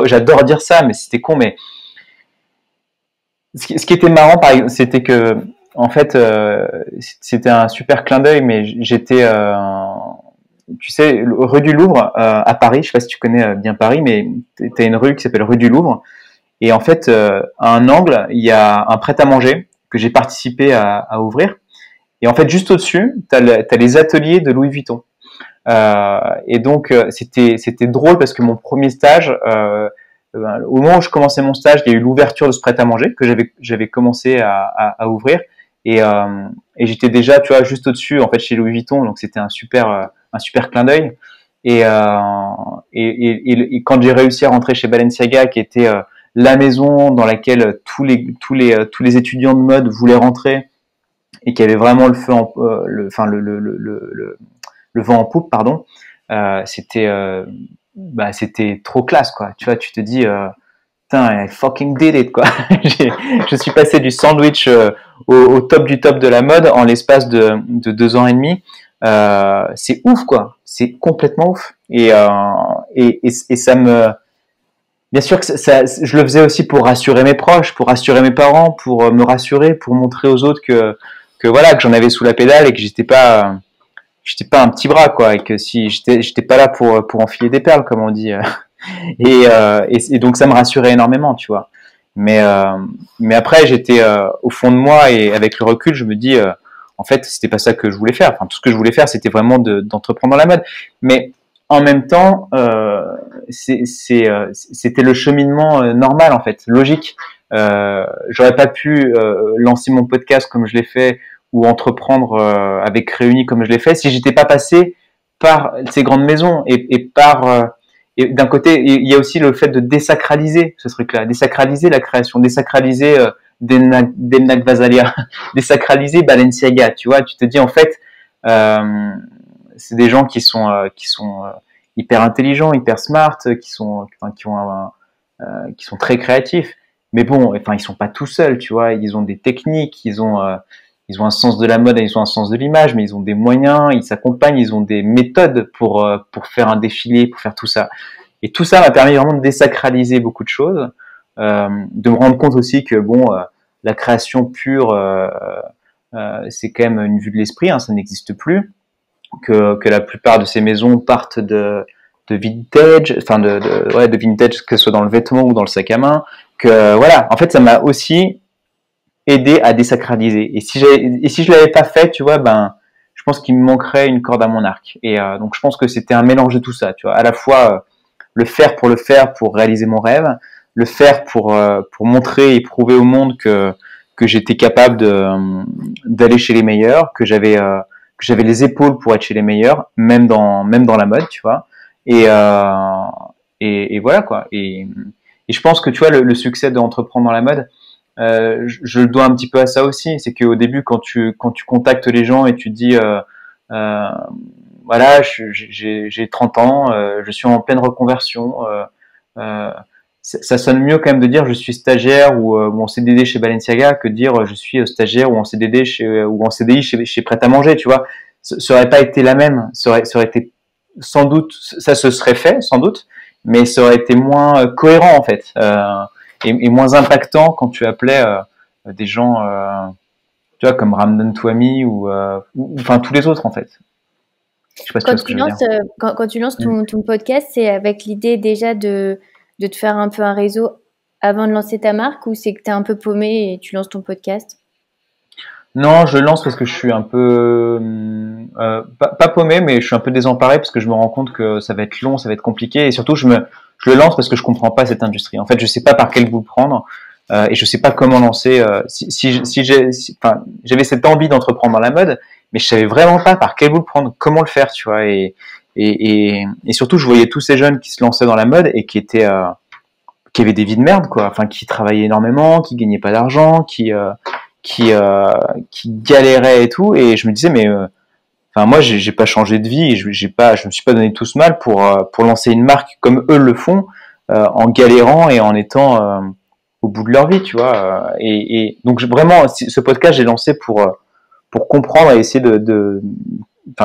Speaker 2: j'adore dire ça, mais c'était con. Mais ce qui était marrant, par exemple, c'était que, en fait, c'était un super clin d'œil, mais j'étais, tu sais, rue du Louvre à Paris. Je sais pas si tu connais bien Paris, mais t'as une rue qui s'appelle rue du Louvre. Et en fait, à un angle, il y a un prêt-à-manger que j'ai participé à ouvrir. Et en fait, juste au-dessus, t'as les ateliers de Louis Vuitton. Et donc, c'était drôle parce que mon premier stage, au moment où je commençais mon stage, il y a eu l'ouverture de ce prêt-à-manger que j'avais commencé à ouvrir. Et j'étais déjà, tu vois, juste au-dessus, en fait, chez Louis Vuitton. Donc, c'était un super clin d'œil. Et quand j'ai réussi à rentrer chez Balenciaga, qui était la maison dans laquelle tous les étudiants de mode voulaient rentrer et qui avait vraiment le vent en poupe, pardon, c'était trop classe, quoi. Tu vois, tu te dis, putain, I fucking did it, quoi. Je suis passé du sandwich au top du top de la mode en l'espace de 2 ans et demi. C'est ouf, quoi. C'est complètement ouf. Et ça me... Bien sûr que je le faisais aussi pour rassurer mes proches, pour rassurer mes parents, pour me rassurer, pour montrer aux autres que j'en avais sous la pédale et que j'étais pas un petit bras, quoi, et que si j'étais pas là pour enfiler des perles, comme on dit. Et donc ça me rassurait énormément, tu vois. Mais après, j'étais au fond de moi, et avec le recul, je me dis, en fait, c'était pas ça que je voulais faire. Enfin, tout ce que je voulais faire, c'était vraiment d'entreprendre dans la mode. Mais en même temps, c'était le cheminement normal, en fait, logique. J'aurais pas pu lancer mon podcast comme je l'ai fait, ou entreprendre avec Réunis comme je l'ai fait, si j'étais pas passé par ces grandes maisons et d'un côté, il y a aussi le fait de désacraliser ce truc-là, désacraliser la création, désacraliser Demna Gvasalia, désacraliser Balenciaga. Tu vois, tu te dis en fait, C'est des gens qui sont hyper intelligents, hyper smart, qui sont très créatifs. Mais bon, enfin, ils sont pas tout seuls, tu vois. Ils ont des techniques, ils ont un sens de la mode, ils ont un sens de l'image, mais ils ont des moyens, ils s'accompagnent, ils ont des méthodes pour faire un défilé, pour faire tout ça. Et tout ça m'a permis vraiment de désacraliser beaucoup de choses, de me rendre compte aussi que bon, la création pure, c'est quand même une vue de l'esprit, hein, ça n'existe plus. Que la plupart de ces maisons partent de vintage, enfin de vintage, que ce soit dans le vêtement ou dans le sac à main. Que voilà, en fait, ça m'a aussi aidé à désacraliser. Et si je l'avais pas fait, tu vois, ben, je pense qu'il me manquerait une corde à mon arc. Et donc, je pense que c'était un mélange de tout ça, tu vois, à la fois le faire pour réaliser mon rêve, le faire pour montrer et prouver au monde que j'étais capable d'aller chez les meilleurs, que j'avais les épaules pour être chez les meilleurs, même dans la mode, tu vois. Et voilà quoi. Et je pense que tu vois le succès d'entreprendre dans la mode, je le dois un petit peu à ça aussi. C'est qu'au début, quand tu contactes les gens et tu te dis voilà, j'ai 30 ans, je suis en pleine reconversion. Ça sonne mieux quand même de dire je suis stagiaire ou en CDD chez Balenciaga que de dire je suis stagiaire ou en CDD ou en CDI chez Pret à Manger, tu vois. Ça aurait pas été la même. Ça aurait été sans doute, ça se serait fait sans doute, mais ça aurait été moins cohérent en fait et moins impactant quand tu appelais des gens, tu vois, comme Ramdan Touami ou enfin tous les autres en fait. Je sais pas si tu vois ce que je veux dire.
Speaker 1: Quand tu lances ton podcast, c'est avec l'idée déjà de te faire un peu un réseau avant de lancer ta marque, ou c'est que tu es un peu paumé et tu lances ton podcast?
Speaker 2: Non, je lance parce que je suis un peu pas paumé, mais je suis un peu désemparé parce que je me rends compte que ça va être long, ça va être compliqué, et surtout je le lance parce que je comprends pas cette industrie. En fait, je sais pas par quel bout prendre et je sais pas comment lancer. Enfin, j'avais cette envie d'entreprendre dans la mode, mais je savais vraiment pas par quel bout prendre, comment le faire, tu vois. Et surtout, je voyais tous ces jeunes qui se lançaient dans la mode et qui avaient des vies de merde, quoi. Enfin, qui travaillaient énormément, qui gagnaient pas d'argent, qui galéraient et tout. Et je me disais, mais enfin, moi, j'ai pas changé de vie, et je me suis pas donné tout ce mal pour lancer une marque comme eux le font, en galérant et en étant au bout de leur vie, tu vois. Et donc vraiment, ce podcast, j'ai lancé pour comprendre et essayer de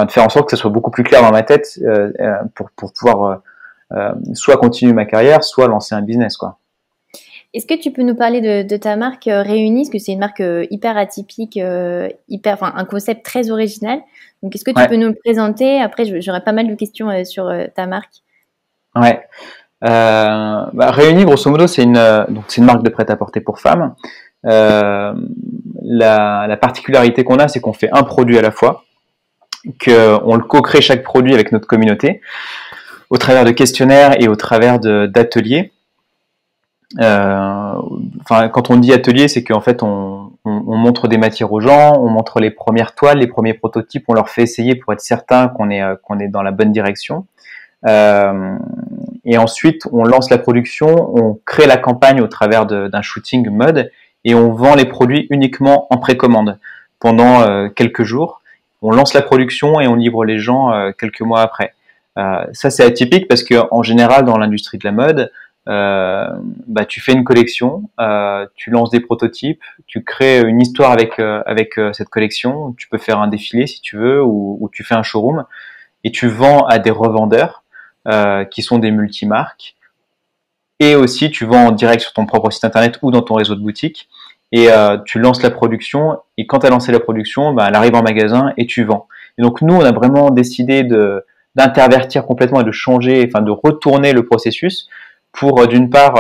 Speaker 2: faire en sorte que ça soit beaucoup plus clair dans ma tête pour pouvoir soit continuer ma carrière, soit lancer un business, quoi.
Speaker 1: Est-ce que tu peux nous parler de ta marque Réunis, parce que c'est une marque hyper atypique, un concept très original. Donc, est-ce que tu peux nous le présenter? Après, j'aurais pas mal de questions sur ta marque.
Speaker 2: Ouais. Réunis, grosso modo, c'est une marque de prêt-à-porter pour femmes. La particularité qu'on a, c'est qu'on fait un produit à la fois, qu'on le co-crée chaque produit avec notre communauté, au travers de questionnaires et au travers d'ateliers. Quand on dit atelier, c'est qu'en fait on montre des matières aux gens, on montre les premières toiles, les premiers prototypes, on leur fait essayer pour être certain qu'on est dans la bonne direction. Et ensuite on lance la production, on crée la campagne au travers d'un shooting mode et on vend les produits uniquement en précommande pendant quelques jours. On lance la production et on livre les gens quelques mois après. Ça c'est atypique parce que en général dans l'industrie de la mode, tu fais une collection, tu lances des prototypes, tu crées une histoire avec cette collection, tu peux faire un défilé si tu veux, ou tu fais un showroom, et tu vends à des revendeurs qui sont des multimarques, et aussi tu vends en direct sur ton propre site internet ou dans ton réseau de boutiques, et tu lances la production, et quand tu as lancé la production, elle arrive en magasin et tu vends. Et donc nous on a vraiment décidé d'intervertir complètement et de changer, de retourner le processus pour d'une part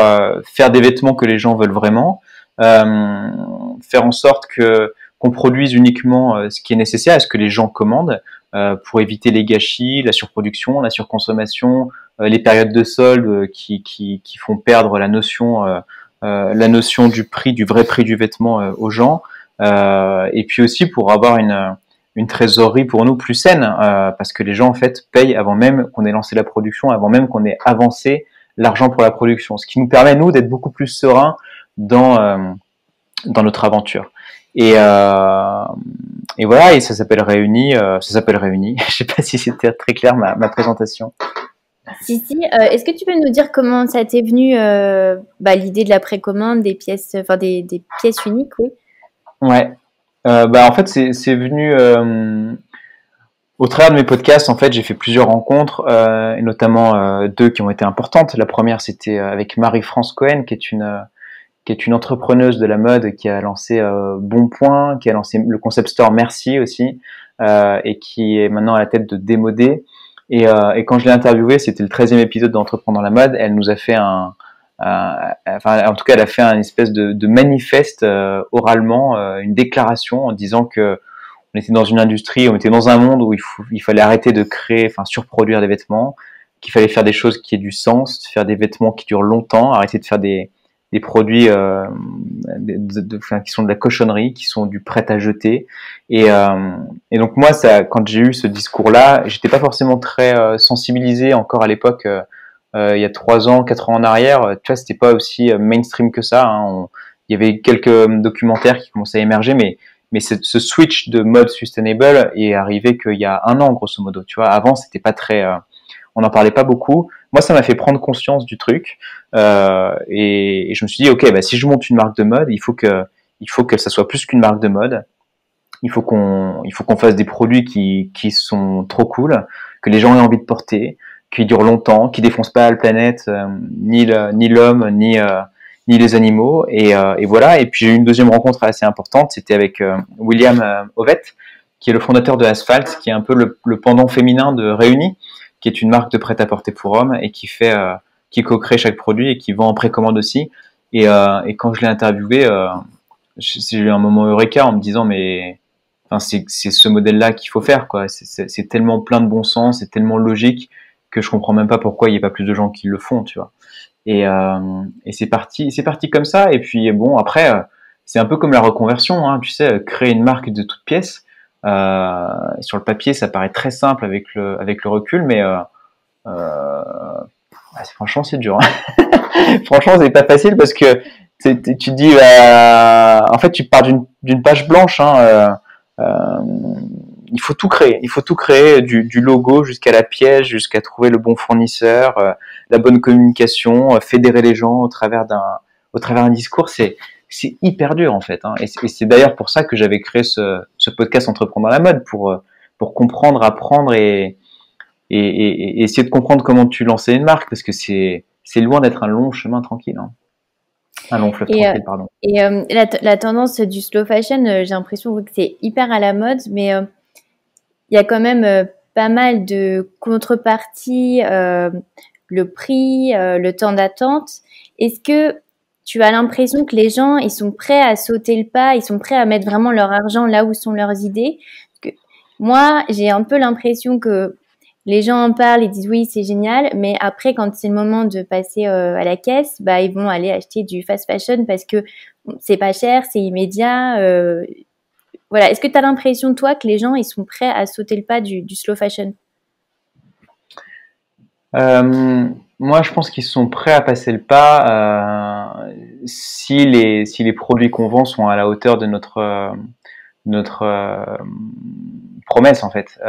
Speaker 2: faire des vêtements que les gens veulent vraiment, faire en sorte qu'on produise uniquement ce qui est nécessaire et ce que les gens commandent, pour éviter les gâchis, la surproduction, la surconsommation, les périodes de solde qui font perdre la notion du prix, du vrai prix du vêtement aux gens, et puis aussi pour avoir une trésorerie pour nous plus saine, parce que les gens en fait payent avant même qu'on ait lancé la production, avant même qu'on ait avancé l'argent pour la production, ce qui nous permet nous d'être beaucoup plus sereins dans notre aventure. Et et voilà, et ça s'appelle Réunis. Ça s'appelle Réunis. Je sais pas si c'était très clair ma présentation.
Speaker 1: Si, si. Est-ce que tu peux nous dire comment ça t'est venu, l'idée de la précommande des pièces, enfin des pièces uniques, oui.
Speaker 2: Ouais. En fait, c'est venu au travers de mes podcasts. En fait, j'ai fait plusieurs rencontres, et notamment deux qui ont été importantes. La première, c'était avec Marie-France Cohen, qui est une entrepreneuse de la mode, qui a lancé Bonpoint, qui a lancé le concept store Merci aussi, et qui est maintenant à la tête de Démodé. Et quand je l'ai interviewée, c'était le 13e épisode d'Entreprendre dans la mode. Elle nous a fait en tout cas, elle a fait un espèce de manifeste oralement, une déclaration en disant que on était dans une industrie, on était dans un monde où il fallait arrêter de créer, enfin surproduire des vêtements, qu'il fallait faire des choses qui aient du sens, faire des vêtements qui durent longtemps, arrêter de faire des produits qui sont de la cochonnerie, qui sont du prêt à jeter. Et donc moi, quand j'ai eu ce discours-là, j'étais pas forcément très sensibilisé encore à l'époque. Il y a 3 ans, 4 ans en arrière, tu vois, c'était pas aussi mainstream que ça. Hein. Il y avait quelques documentaires qui commençaient à émerger, mais ce switch de mode sustainable est arrivé qu'il y a 1 an, grosso modo. Tu vois, avant, c'était pas très, on n'en parlait pas beaucoup. Moi, ça m'a fait prendre conscience du truc, et je me suis dit, ok, si je monte une marque de mode, il faut que ça soit plus qu'une marque de mode. Il faut qu'on fasse des produits qui sont trop cool, que les gens aient envie de porter, qui durent longtemps, qui défoncent pas la planète, ni l'homme, ni les animaux. Et voilà. Et puis j'ai eu une deuxième rencontre assez importante. C'était avec William Ovett, qui est le fondateur de Asphalt, qui est un peu le pendant féminin de Réunis, qui est une marque de prêt-à-porter pour hommes et qui co-crée chaque produit et qui vend en précommande aussi. Et quand je l'ai interviewé, j'ai eu un moment eureka en me disant, mais enfin, c'est ce modèle-là qu'il faut faire, quoi. C'est tellement plein de bon sens, c'est tellement logique que je comprends même pas pourquoi il n'y a pas plus de gens qui le font, tu vois. Et c'est parti comme ça. Et puis bon, après, c'est un peu comme la reconversion, hein, tu sais, créer une marque de toute pièce. Sur le papier, ça paraît très simple avec le recul, mais franchement, c'est dur. Hein. Franchement, c'est pas facile parce que tu te dis, en fait, tu pars d'une page blanche. Hein, il faut tout créer, du logo jusqu'à la pièce, jusqu'à trouver le bon fournisseur, la bonne communication, fédérer les gens au travers d'un discours. C'est hyper dur en fait, hein. Et c'est d'ailleurs pour ça que j'avais créé ce podcast Entreprendre dans la mode, pour comprendre, apprendre et essayer de comprendre comment tu lançais une marque, parce que c'est loin d'être un long chemin tranquille, hein. Un long fleuve tranquille, pardon.
Speaker 1: Et la tendance du slow fashion, j'ai l'impression que c'est hyper à la mode, mais il y a quand même pas mal de contreparties, le prix, le temps d'attente. Est-ce que tu as l'impression que les gens, ils sont prêts à sauter le pas, ils sont prêts à mettre vraiment leur argent là où sont leurs idées? Parce que moi, j'ai un peu l'impression que les gens en parlent, ils disent oui, c'est génial, mais après, quand c'est le moment de passer à la caisse, ils vont aller acheter du fast fashion parce que c'est pas cher, c'est immédiat. Voilà. Est-ce que tu as l'impression, toi, que les gens, ils sont prêts à sauter le pas du slow fashion?
Speaker 2: Moi, je pense qu'ils sont prêts à passer le pas si les produits qu'on vend sont à la hauteur de notre promesse, en fait.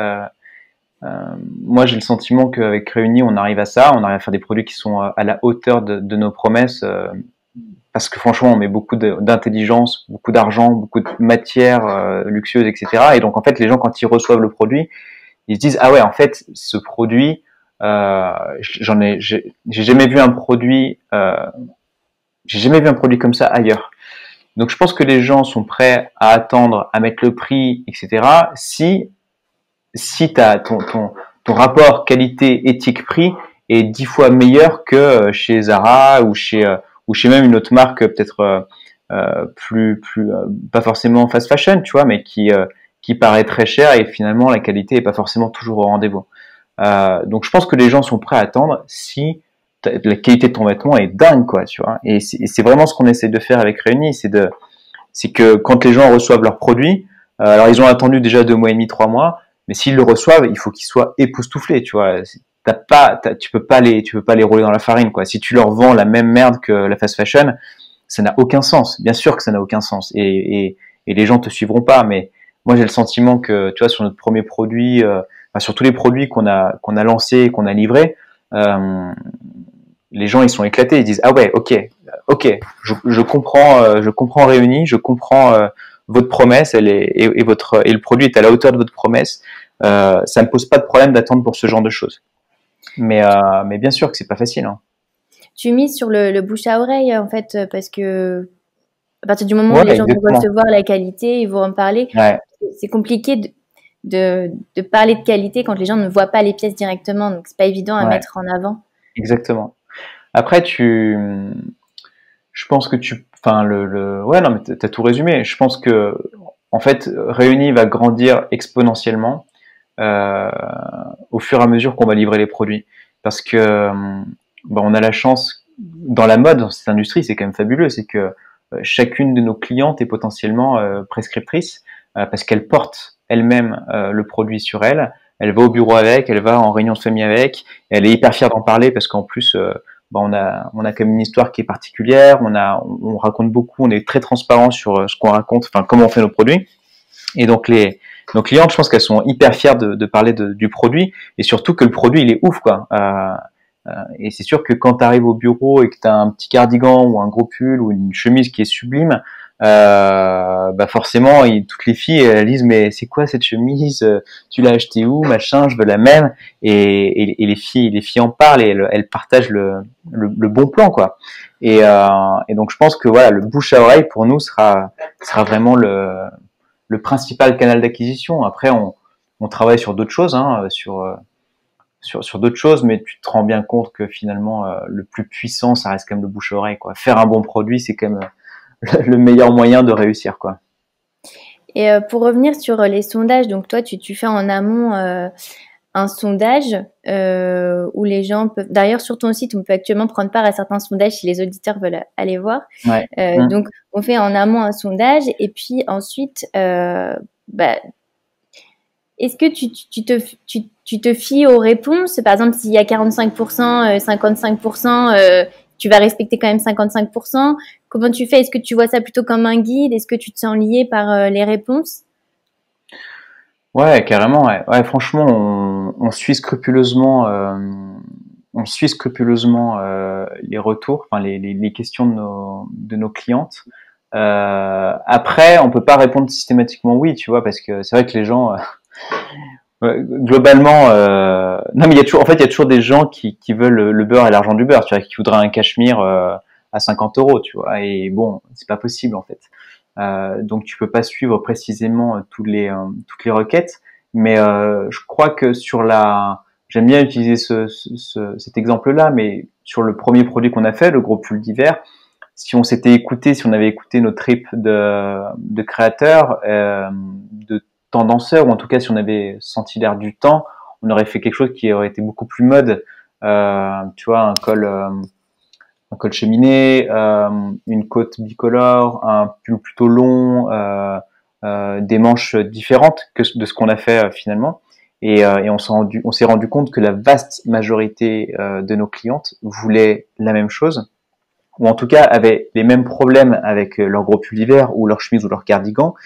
Speaker 2: Moi, j'ai le sentiment qu'avec Réunis, on arrive à ça, on arrive à faire des produits qui sont à la hauteur de nos promesses, parce que franchement, on met beaucoup d'intelligence, beaucoup d'argent, beaucoup de matières luxueuses, etc. Et donc, en fait, les gens, quand ils reçoivent le produit, ils se disent, ah ouais, en fait, ce produit, j'ai jamais vu un produit, comme ça ailleurs. Donc, je pense que les gens sont prêts à attendre, à mettre le prix, etc. Si ton rapport qualité éthique prix est 10 fois meilleur que chez Zara ou chez même une autre marque peut-être plus pas forcément fast fashion, tu vois, mais qui paraît très cher et finalement la qualité est pas forcément toujours au rendez-vous. Donc je pense que les gens sont prêts à attendre si la qualité de ton vêtement est dingue, quoi, tu vois. Et c'est vraiment ce qu'on essaie de faire avec Réunis, c'est que quand les gens reçoivent leurs produits, alors ils ont attendu déjà 2 mois et demi, 3 mois, mais s'ils le reçoivent, il faut qu'ils soient époustouflés, tu vois. Tu peux pas les rouler dans la farine, quoi. Si tu leur vends la même merde que la fast fashion, ça n'a aucun sens. Bien sûr que ça n'a aucun sens. Et les gens te suivront pas, mais moi j'ai le sentiment que, tu vois, sur notre premier produit, enfin, sur tous les produits qu'on a lancés, qu'on a livrés, les gens ils sont éclatés, ils disent ah ouais, ok, je comprends Réuni, je comprends votre promesse, et le produit est à la hauteur de votre promesse. Ça me pose pas de problème d'attendre pour ce genre de choses. Mais bien sûr que c'est pas facile, hein.
Speaker 1: Tu mises sur le bouche à oreille, en fait, parce que à partir du moment où
Speaker 2: Ouais,
Speaker 1: les gens vont
Speaker 2: exactement.
Speaker 1: recevoir la qualité, ils vont en parler.
Speaker 2: Ouais,
Speaker 1: C'est compliqué de parler de qualité quand les gens ne voient pas les pièces directement, donc c'est pas évident à
Speaker 2: ouais,
Speaker 1: mettre en avant.
Speaker 2: exactement. Après, je pense que enfin, ouais, non, mais t'as tout résumé. Je pense que, en fait, Réuni va grandir exponentiellement, euh, au fur et à mesure qu'on va livrer les produits. Parce que, bah, on a la chance, dans la mode, dans cette industrie, c'est quand même fabuleux, c'est que chacune de nos clientes est potentiellement prescriptrice, parce qu'elle porte elle-même le produit sur elle. Elle va au bureau avec, elle va en réunion de famille avec, elle est hyper fière d'en parler parce qu'en plus, bah, on a quand même une histoire qui est particulière, on raconte beaucoup, on est très transparent sur ce qu'on raconte, enfin comment on fait nos produits. Et donc nos clientes, je pense qu'elles sont hyper fières de parler du produit, et surtout que le produit il est ouf, quoi. Et c'est sûr que quand tu arrives au bureau et que tu as un petit cardigan ou un gros pull ou une chemise qui est sublime, bah forcément toutes les filles elles disent mais c'est quoi cette chemise, tu l'as achetée où, machin, je veux la même. Et les filles en parlent, et elles partagent le bon plan, quoi. Et donc je pense que voilà, le bouche à oreille pour nous sera vraiment le principal canal d'acquisition. Après on travaille sur d'autres choses, hein, sur d'autres choses, mais tu te rends bien compte que finalement le plus puissant ça reste quand même le bouche à oreille, quoi. Faire un bon produit c'est quand même le meilleur moyen de réussir, quoi.
Speaker 1: Et pour revenir sur les sondages, donc toi, tu fais en amont un sondage où les gens peuvent. D'ailleurs, sur ton site, on peut actuellement prendre part à certains sondages si les auditeurs veulent aller voir.
Speaker 2: Ouais.
Speaker 1: Donc, on fait en amont un sondage et puis ensuite, bah, est-ce que tu te fies aux réponses? Par exemple, s'il y a 45%, 55%, tu vas respecter quand même 55%. Comment tu fais? Est-ce que tu vois ça plutôt comme un guide? Est-ce que tu te sens lié par les réponses?
Speaker 2: Ouais, carrément, ouais. Ouais, franchement, on suit scrupuleusement les retours, enfin les questions de nos clientes. Après, on peut pas répondre systématiquement oui, tu vois, parce que c'est vrai que les gens, ouais, globalement, non, mais en fait, il y a toujours des gens qui veulent le beurre et l'argent du beurre, tu vois, qui voudraient un cachemire à 50 euros, tu vois. Et bon, c'est pas possible, en fait. Donc tu peux pas suivre précisément toutes les requêtes, mais je crois que j'aime bien utiliser cet exemple-là, mais sur le premier produit qu'on a fait, le gros pull d'hiver, si on avait écouté nos tripes de créateurs, de tendanceurs, ou en tout cas si on avait senti l'air du temps, on aurait fait quelque chose qui aurait été beaucoup plus mode. Tu vois, un col cheminé, une côte bicolore, un pull plutôt long, des manches différentes de ce qu'on a fait finalement. Et on s'est rendu compte que la vaste majorité de nos clientes voulaient la même chose, ou en tout cas avaient les mêmes problèmes avec leur gros pull d'hiver ou leur chemise ou leur cardigan,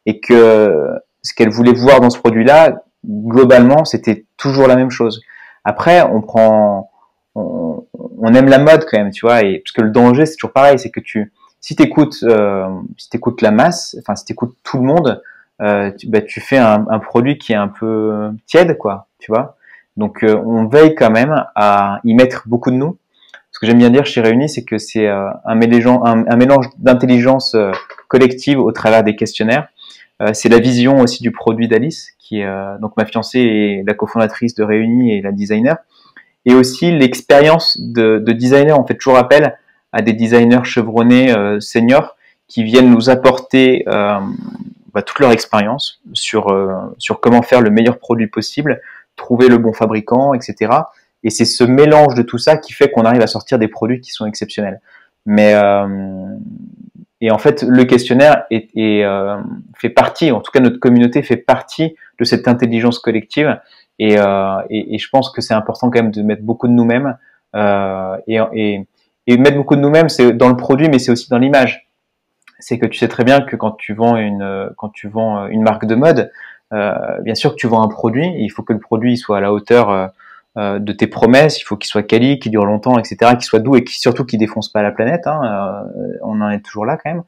Speaker 2: et que ce qu'elles voulaient voir dans ce produit-là, globalement, c'était toujours la même chose. Après, on aime la mode quand même, tu vois, et parce que le danger, c'est toujours pareil, c'est que si t'écoutes la masse, enfin si t'écoutes tout le monde, tu fais un produit qui est un peu tiède, quoi, tu vois. Donc on veille quand même à y mettre beaucoup de nous. Ce que j'aime bien dire chez Réunis, c'est que c'est un mélange d'intelligence collective au travers des questionnaires. C'est la vision aussi du produit d'Alice, qui est donc ma fiancée et la cofondatrice de Réunis et la designer, et aussi l'expérience de designer. On fait toujours appel à des designers chevronnés seniors qui viennent nous apporter toute leur expérience sur comment faire le meilleur produit possible, trouver le bon fabricant, etc. Et c'est ce mélange de tout ça qui fait qu'on arrive à sortir des produits qui sont exceptionnels. Mais et en fait, le questionnaire fait partie, en tout cas notre communauté fait partie de cette intelligence collective. Et je pense que c'est important quand même de mettre beaucoup de nous-mêmes. Et mettre beaucoup de nous-mêmes, c'est dans le produit, mais c'est aussi dans l'image. c'est que tu sais très bien que quand tu vends une marque de mode, bien sûr que tu vends un produit, et il faut que le produit soit à la hauteur de tes promesses, il faut qu'il soit quali, qu'il dure longtemps, etc., qu'il soit doux et surtout qu'il défonce pas la planète. Hein, on en est toujours là quand même.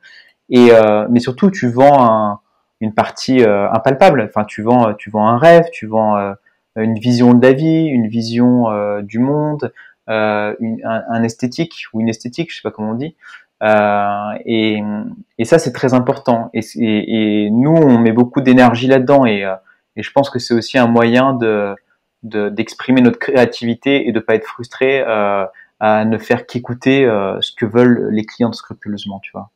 Speaker 2: Mais surtout, tu vends une partie impalpable. Enfin, tu vends un rêve, tu vends une vision de la vie, une vision du monde, un esthétique ou une esthétique, je sais pas comment on dit. Et ça, c'est très important. Et nous, on met beaucoup d'énergie là-dedans. Et je pense que c'est aussi un moyen d'exprimer notre créativité et de pas être frustré à ne faire qu'écouter ce que veulent les clients scrupuleusement, tu vois.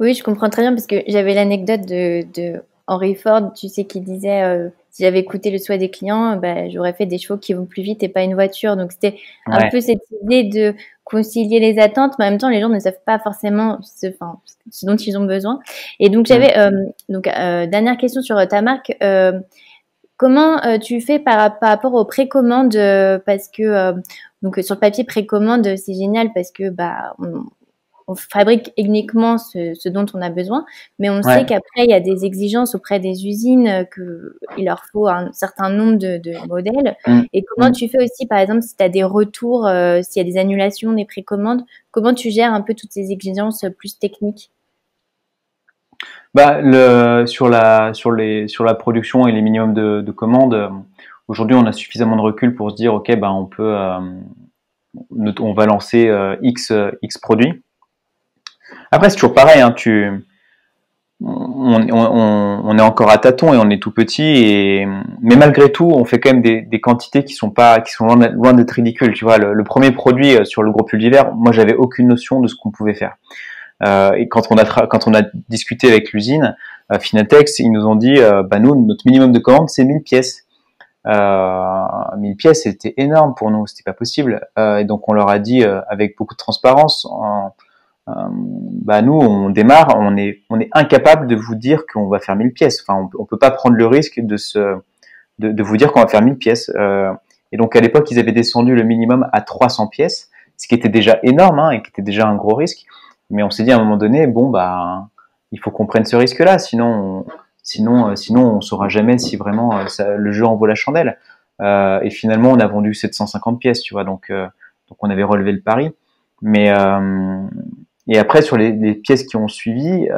Speaker 1: Oui, je comprends très bien parce que j'avais l'anecdote de Henry Ford, tu sais, qui disait si j'avais écouté le souhait des clients, bah, j'aurais fait des chevaux qui vont plus vite et pas une voiture. Donc c'était un
Speaker 2: Ouais.
Speaker 1: peu cette idée de concilier les attentes, mais en même temps les gens ne savent pas forcément ce dont ils ont besoin. Et donc
Speaker 2: Mm.
Speaker 1: j'avais dernière question sur ta marque. Comment tu fais par rapport aux précommandes parce que donc sur le papier précommande c'est génial parce que bah on fabrique uniquement ce dont on a besoin, mais on sait
Speaker 2: Ouais.
Speaker 1: qu'après, il y a des exigences auprès des usines, qu'il leur faut un certain nombre de modèles.
Speaker 2: Mm.
Speaker 1: Et comment
Speaker 2: Mm.
Speaker 1: tu fais aussi, par exemple, si tu as des retours, s'il y a des annulations des précommandes, comment tu gères un peu toutes ces exigences plus techniques?
Speaker 2: Bah, sur la production et les minimums de commandes, aujourd'hui, on a suffisamment de recul pour se dire, ok, bah, on va lancer X produits. Après, c'est toujours pareil, hein, on est encore à tâtons et on est tout petit, mais malgré tout, on fait quand même des quantités qui sont loin d'être ridicules. Tu vois, le premier produit sur le gros pull d'hiver, moi, j'avais aucune notion de ce qu'on pouvait faire. Et quand on a discuté avec l'usine Finatex, ils nous ont dit, bah nous, notre minimum de commande, c'est 1000 pièces. 1000 pièces, c'était énorme pour nous, c'était pas possible. Et donc on leur a dit avec beaucoup de transparence, bah nous, on démarre, on est incapable de vous dire qu'on va faire 1000 pièces. Enfin, on peut pas prendre le risque de vous dire qu'on va faire 1000 pièces. Et donc à l'époque, ils avaient descendu le minimum à 300 pièces, ce qui était déjà énorme hein, et qui était déjà un gros risque. Mais on s'est dit à un moment donné, bon bah, il faut qu'on prenne ce risque-là, sinon on saura jamais si vraiment le jeu en vaut la chandelle. Et finalement, on a vendu 750 pièces, tu vois, donc on avait relevé le pari. Mais et après sur les pièces qui ont suivi,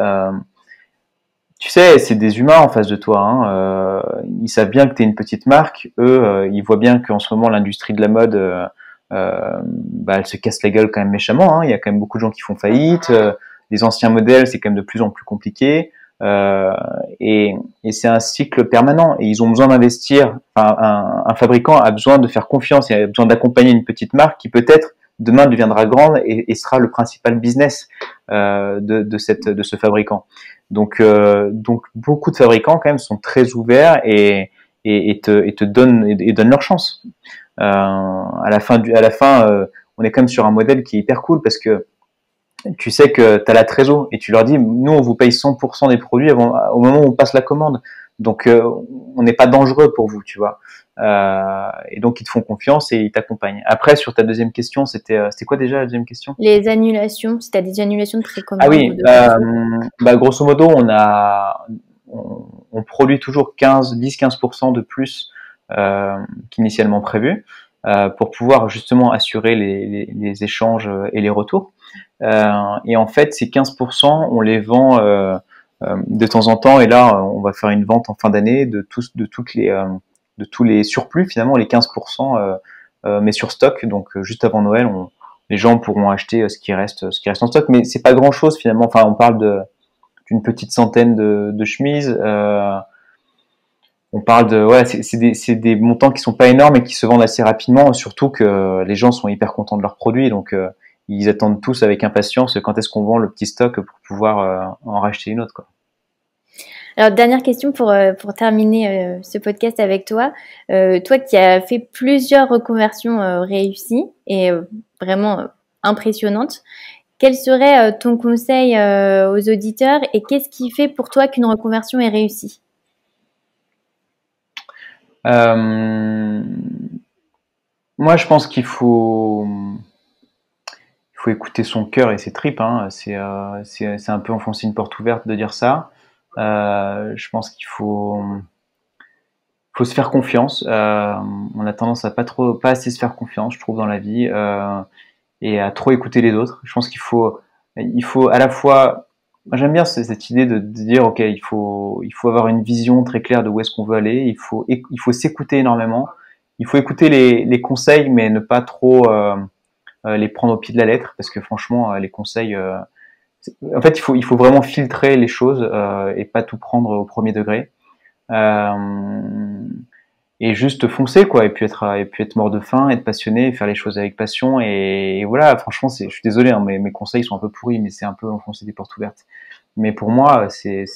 Speaker 2: tu sais, c'est des humains en face de toi. Hein. Ils savent bien que tu es une petite marque. Eux, ils voient bien qu'en ce moment, l'industrie de la mode, bah, elle se casse la gueule quand même méchamment. Hein. Il y a quand même beaucoup de gens qui font faillite. Les anciens modèles, c'est quand même de plus en plus compliqué. Euh, et c'est un cycle permanent. Et ils ont besoin d'investir. Enfin, un fabricant a besoin de faire confiance et a besoin d'accompagner une petite marque qui peut-être demain deviendra grande et sera le principal business de ce fabricant. Donc beaucoup de fabricants quand même sont très ouverts et te donnent leur chance. À la fin, on est quand même sur un modèle qui est hyper cool parce que tu sais que tu as la trésor et tu leur dis, nous on vous paye 100% des produits au moment où on passe la commande. Donc on n'est pas dangereux pour vous, tu vois. Et donc ils te font confiance et ils t'accompagnent. Après sur ta deuxième question, c'était quoi déjà la deuxième question?
Speaker 1: Les annulations, si tu as des annulations de
Speaker 2: Ah
Speaker 1: précommande ou
Speaker 2: oui,
Speaker 1: de retour.
Speaker 2: bah, grosso modo, on produit toujours 10-15% de plus qu'initialement prévu pour pouvoir justement assurer les échanges et les retours. Et en fait, ces 15%, on les vend de temps en temps. Et là, on va faire une vente en fin d'année de tous les surplus, finalement, les 15%, mais sur stock. Donc, juste avant Noël, les gens pourront acheter ce qui reste en stock. Mais c'est pas grand-chose, finalement. Enfin, on parle d'une petite centaine de chemises. On parle de, ouais, c'est des montants qui sont pas énormes et qui se vendent assez rapidement, surtout que les gens sont hyper contents de leurs produits, donc ils attendent tous avec impatience quand est-ce qu'on vend le petit stock pour pouvoir en racheter une autre, quoi.
Speaker 1: Alors, dernière question pour terminer ce podcast avec toi. Toi qui as fait plusieurs reconversions réussies et vraiment impressionnantes, quel serait ton conseil aux auditeurs et qu'est-ce qui fait pour toi qu'une reconversion est réussie?
Speaker 2: Euh, Moi, je pense qu'il faut écouter son cœur et ses tripes. Hein. C'est un peu enfoncer une porte ouverte de dire ça. Je pense qu'il faut se faire confiance. On a tendance à pas assez se faire confiance, je trouve, dans la vie, et à trop écouter les autres. Je pense qu'il faut à la fois. Moi, j'aime bien cette idée de dire, ok, il faut avoir une vision très claire de où est-ce qu'on veut aller. Il faut s'écouter énormément. Il faut écouter les conseils, mais ne pas trop les prendre au pied de la lettre, parce que franchement, les conseils, en fait, il faut vraiment filtrer les choses et pas tout prendre au premier degré. Et juste foncer, quoi, et puis être mort de faim, être passionné, et faire les choses avec passion, et voilà. Franchement, je suis désolé, hein, mes conseils sont un peu pourris, mais c'est un peu enfoncer des portes ouvertes. Mais pour moi, c'est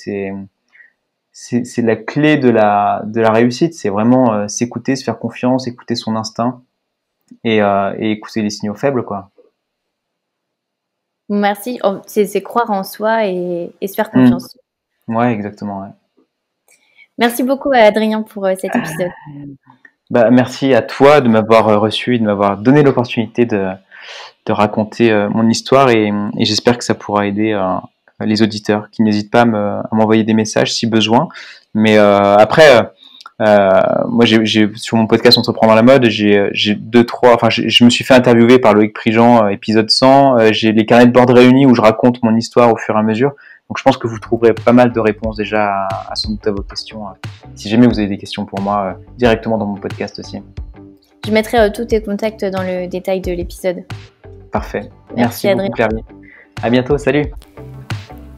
Speaker 2: la clé de la réussite. C'est vraiment s'écouter, se faire confiance, écouter son instinct, et écouter les signaux faibles, quoi.
Speaker 1: Merci. Oh, c'est croire en soi et se faire confiance.
Speaker 2: Ouais, exactement. Ouais.
Speaker 1: Merci beaucoup à Adrien pour cet épisode.
Speaker 2: Merci à toi de m'avoir reçu et de m'avoir donné l'opportunité de raconter mon histoire, et j'espère que ça pourra aider les auditeurs qui n'hésitent pas à m'envoyer des messages si besoin. Mais après, moi, sur mon podcast Entreprendre dans la mode, j'ai je me suis fait interviewer par Loïc Prigent, épisode 100. J'ai les carnets de bord réunis où je raconte mon histoire au fur et à mesure. Donc je pense que vous trouverez pas mal de réponses déjà sans doute à vos questions. Si jamais vous avez des questions pour moi, directement dans mon podcast aussi.
Speaker 1: Je mettrai tous tes contacts dans le détail de l'épisode.
Speaker 2: Parfait. Merci beaucoup, Claire-Vie. À bientôt, salut.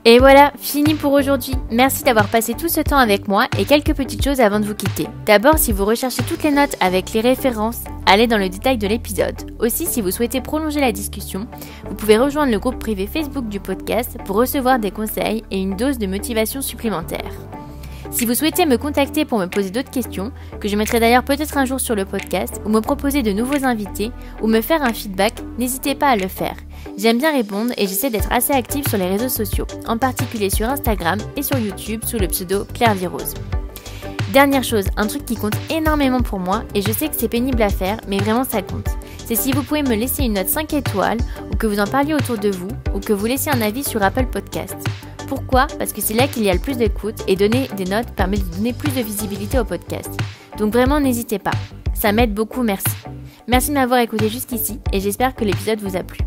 Speaker 1: Et voilà, fini pour aujourd'hui. Merci d'avoir passé tout ce temps avec moi, et quelques petites choses avant de vous quitter. D'abord, si vous recherchez toutes les notes avec les références, allez dans le détail de l'épisode. Aussi, si vous souhaitez prolonger la discussion, vous pouvez rejoindre le groupe privé Facebook du podcast pour recevoir des conseils et une dose de motivation supplémentaire. Si vous souhaitez me contacter pour me poser d'autres questions, que je mettrai d'ailleurs peut-être un jour sur le podcast, ou me proposer de nouveaux invités, ou me faire un feedback, n'hésitez pas à le faire. J'aime bien répondre et j'essaie d'être assez active sur les réseaux sociaux, en particulier sur Instagram et sur YouTube sous le pseudo Claire-Vie Rose. Dernière chose, un truc qui compte énormément pour moi, et je sais que c'est pénible à faire, mais vraiment ça compte. C'est si vous pouvez me laisser une note 5 étoiles, ou que vous en parliez autour de vous, ou que vous laissiez un avis sur Apple Podcast. Pourquoi ? Parce que c'est là qu'il y a le plus d'écoute, et donner des notes permet de donner plus de visibilité au podcast. Donc vraiment, n'hésitez pas. Ça m'aide beaucoup, merci. Merci de m'avoir écouté jusqu'ici, et j'espère que l'épisode vous a plu.